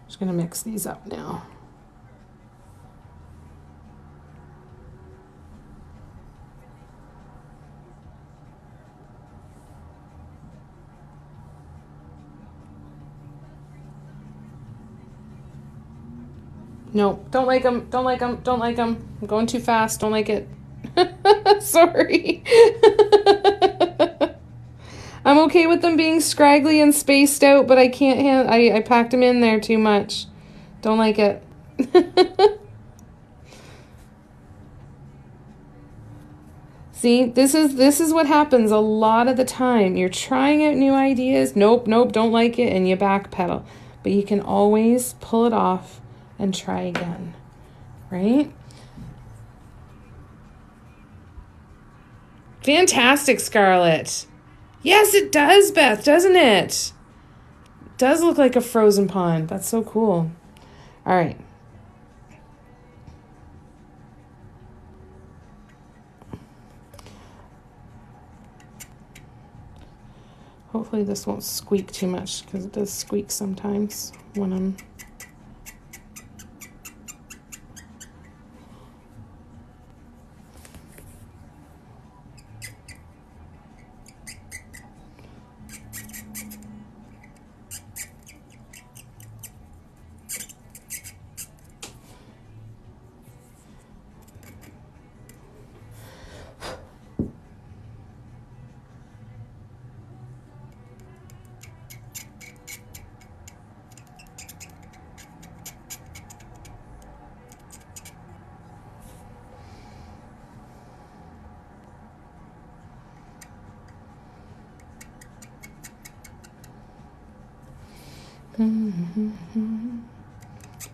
Just going to mix these up now. No, don't like them. Don't like them. Don't like them. I'm going too fast. Don't like it. Sorry. I'm okay with them being scraggly and spaced out, but I can't I packed them in there too much. Don't like it. See, this is what happens a lot of the time. You're trying out new ideas. Nope, don't like it, and you backpedal. But you can always pull it off and try again, right? Fantastic, Scarlett. Yes, it does, Beth, doesn't it? It does look like a frozen pond. That's so cool. All right. Oh, Hopefully this won't squeak too much, because it does squeak sometimes when I'm...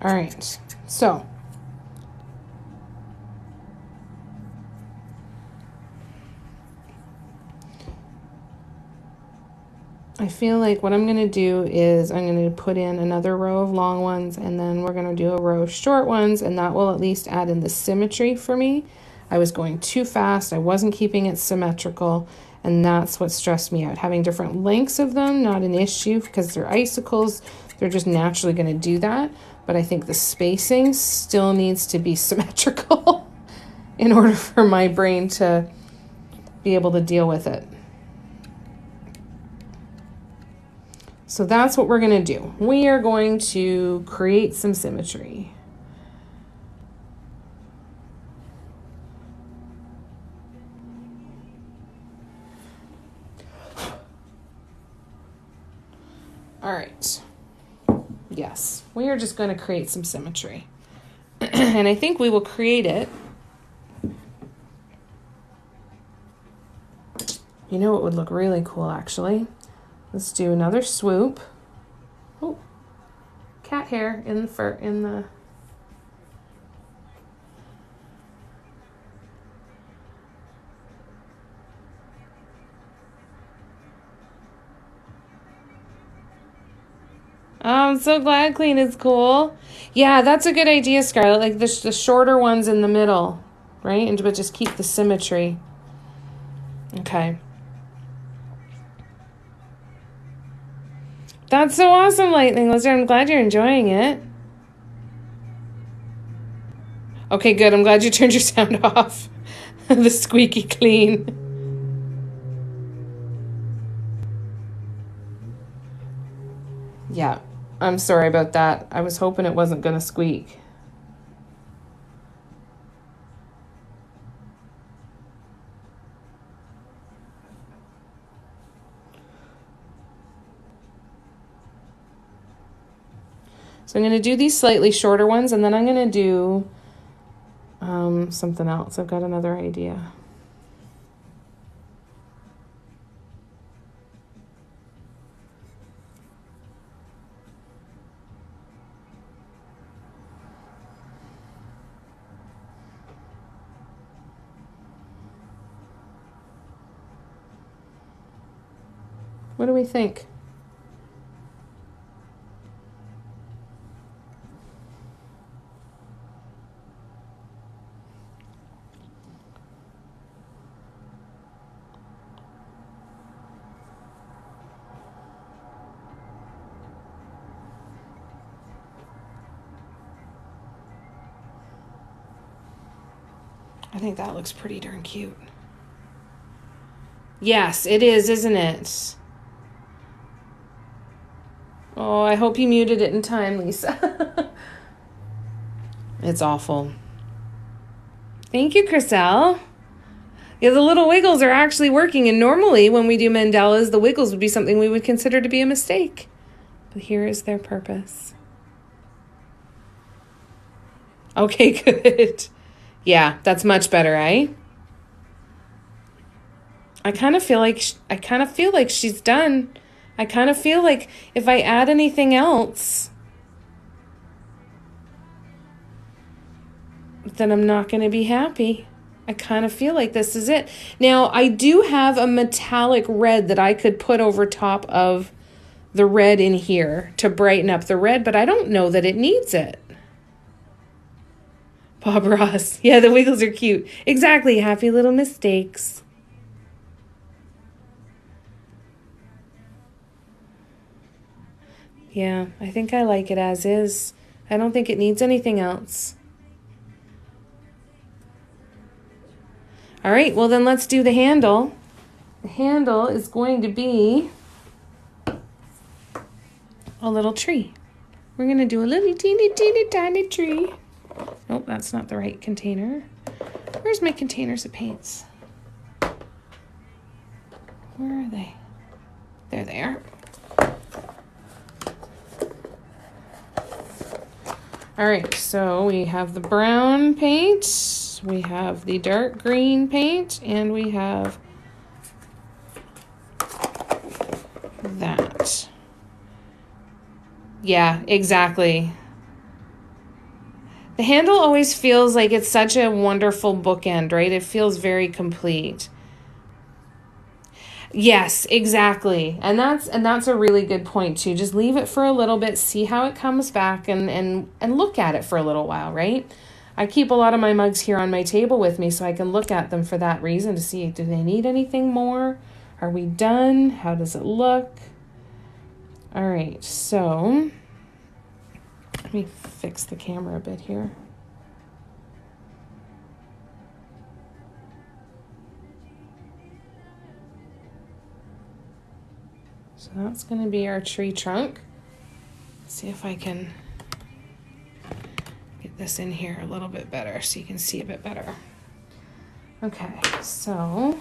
All right, so I feel like what I'm going to do is I'm going to put in another row of long ones, and then we're going to do a row of short ones, and that will at least add in the symmetry for me. I was going too fast. I wasn't keeping it symmetrical, and that's what stressed me out. Having different lengths of them, not an issue because they're icicles. They're just naturally going to do that. But I think the spacing still needs to be symmetrical in order for my brain to be able to deal with it. So that's what we're going to do. We are going to create some symmetry. All right. Yes, we are just going to create some symmetry. And I think we will create it. You know what would look really cool, actually? Let's do another swoop. Oh, cat hair in the fur, in the... Oh, I'm so glad clean is cool. Yeah, that's a good idea, Scarlett. Like the shorter ones in the middle, right? And but just keep the symmetry. Okay. That's so awesome, Lightning Lizard. I'm glad you're enjoying it. Okay, good. I'm glad you turned your sound off. The squeaky clean. Yeah, I'm sorry about that. I was hoping it wasn't going to squeak. So I'm going to do these slightly shorter ones, and then I'm going to do something else. I've got another idea. What do we think? I think that looks pretty darn cute. Yes, it is, isn't it? Oh, I hope you muted it in time, Lisa. It's awful. Thank you, Chriselle. Yeah, the little wiggles are actually working, and normally when we do mandalas, the wiggles would be something we would consider to be a mistake. But here is their purpose. Okay, good. Yeah, that's much better, eh? I kind of feel like she's done. I kind of feel like if I add anything else, then I'm not going to be happy. I kind of feel like this is it. Now, I do have a metallic red that I could put over top of the red in here to brighten up the red, but I don't know that it needs it. Bob Ross. Yeah, the wiggles are cute. Exactly. Happy little mistakes. Yeah, I think I like it as is. I don't think it needs anything else. All right, well then let's do the handle. The handle is going to be a little tree. We're going to do a little teeny tiny tree. Nope, that's not the right container. Where's my containers of paints? Where are they? There they are. All right, so we have the brown paint, we have the dark green paint, and we have that. Yeah, exactly. The handle always feels like it's such a wonderful bookend, right? It feels very complete. Yes, exactly. And that's a really good point too. Just leave it for a little bit, see how it comes back and look at it for a little while, right? I keep a lot of my mugs here on my table with me so I can look at them for that reason to see, do they need anything more? Are we done? How does it look? All right, so let me fix the camera a bit here. So that's going to be our tree trunk. Let's see if I can get this in here a little bit better so you can see a bit better. Okay, so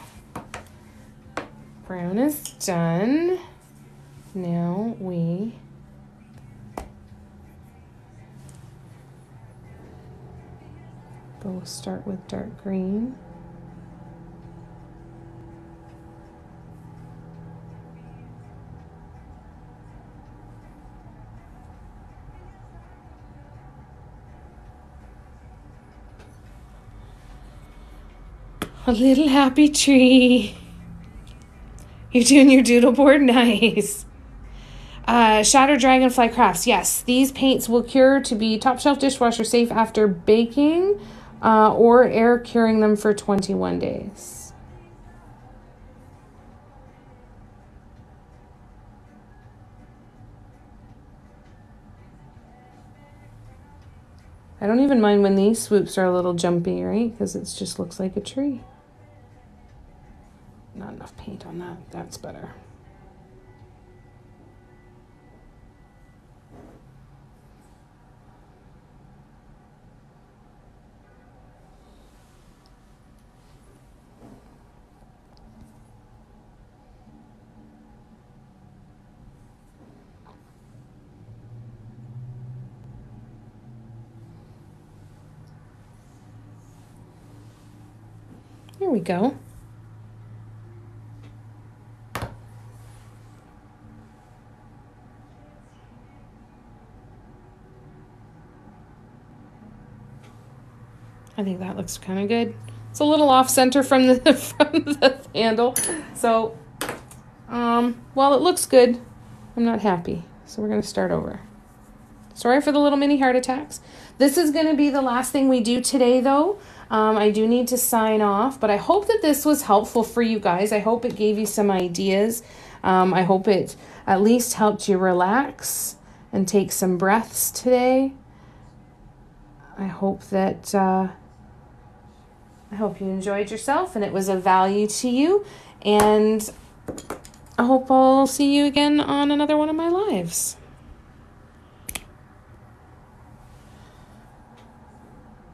brown is done. Now we'll start with dark green. A little happy tree. You're doing your doodle board? Nice. Shattered Dragonfly Crafts. Yes, these paints will cure to be top shelf dishwasher safe after baking or air curing them for 21 days. I don't even mind when these swoops are a little jumpy, right? Because it just looks like a tree. Not enough paint on that. That's better. Here we go. I think that looks kind of good. It's a little off center from the from the handle. So, while it looks good, I'm not happy. So we're going to start over. Sorry for the little mini heart attacks. This is going to be the last thing we do today, though. I do need to sign off, but I hope that this was helpful for you guys. I hope it gave you some ideas. I hope it at least helped you relax and take some breaths today. I hope that I hope you enjoyed yourself and it was of value to you. And I hope I'll see you again on another one of my lives.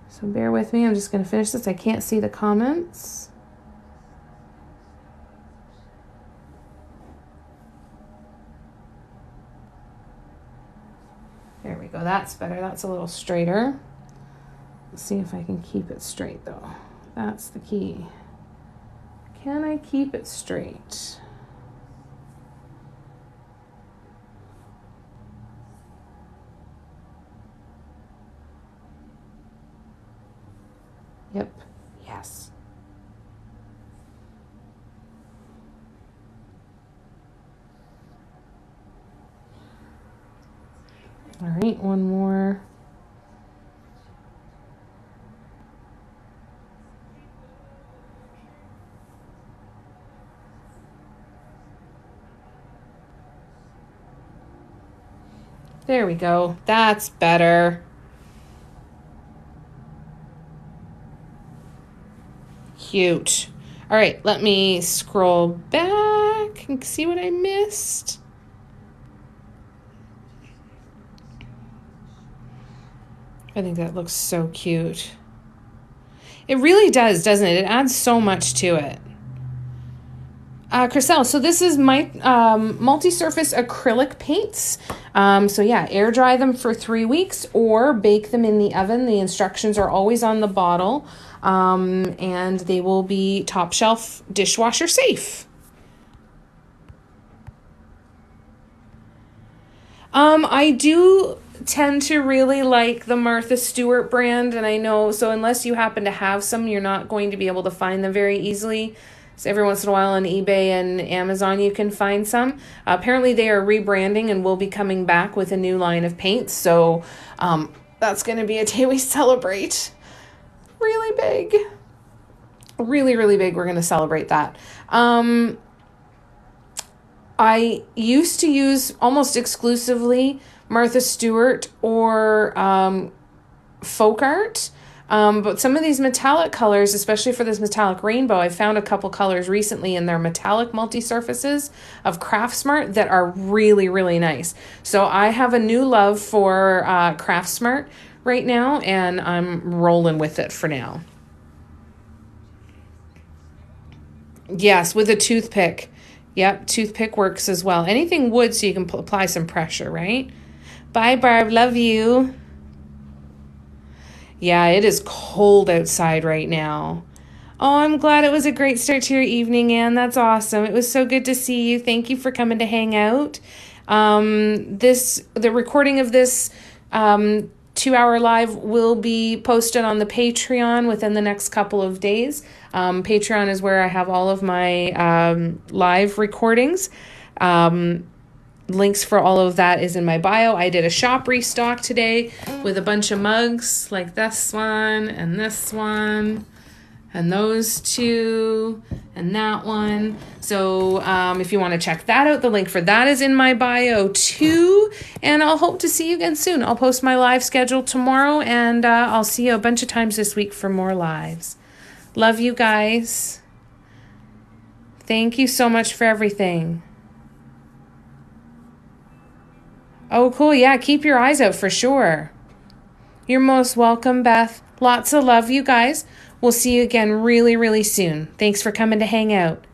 So bear with me. I'm just going to finish this. I can't see the comments. There we go. That's better. That's a little straighter. Let's see if I can keep it straight, though. That's the key. Can I keep it straight? Yep. Yes. All right, one more. There we go. That's better. Cute. All right, let me scroll back and see what I missed. I think that looks so cute. It really does, doesn't it? It adds so much to it. Chriselle, so this is my multi-surface acrylic paints. So yeah, air dry them for 3 weeks or bake them in the oven. The instructions are always on the bottle, and they will be top shelf dishwasher safe. I do tend to really like the Martha Stewart brand, and I know, so unless you happen to have some, you're not going to be able to find them very easily. So every once in a while on eBay and Amazon you can find some. Apparently they are rebranding and will be coming back with a new line of paints, so that's going to be a day we celebrate. Really big. Really, really big. We're going to celebrate that. I used to use almost exclusively Martha Stewart or Folk Art. But some of these metallic colors, especially for this metallic rainbow, I found a couple colors recently in their metallic multi-surfaces of Craftsmart that are really, really nice. So I have a new love for Craftsmart right now, and I'm rolling with it for now. Yes, with a toothpick. Yep, toothpick works as well. Anything wood so you can apply some pressure, right? Bye, Barb. Love you. Yeah, it is cold outside right now. Oh, I'm glad it was a great start to your evening, Anne. That's awesome. It was so good to see you. Thank you for coming to hang out. The recording of this 2-hour live will be posted on the Patreon within the next couple of days. Patreon is where I have all of my live recordings. Links for all of that is in my bio. I did a shop restock today with a bunch of mugs like this one and this one and those two and that one. So if you want to check that out, the link for that is in my bio too. And I'll hope to see you again soon. I'll post my live schedule tomorrow, and I'll see you a bunch of times this week for more lives. Love you guys. Thank you so much for everything. Oh, cool. Yeah, keep your eyes out for sure. You're most welcome, Beth. Lots of love, you guys. We'll see you again really, really soon. Thanks for coming to hang out.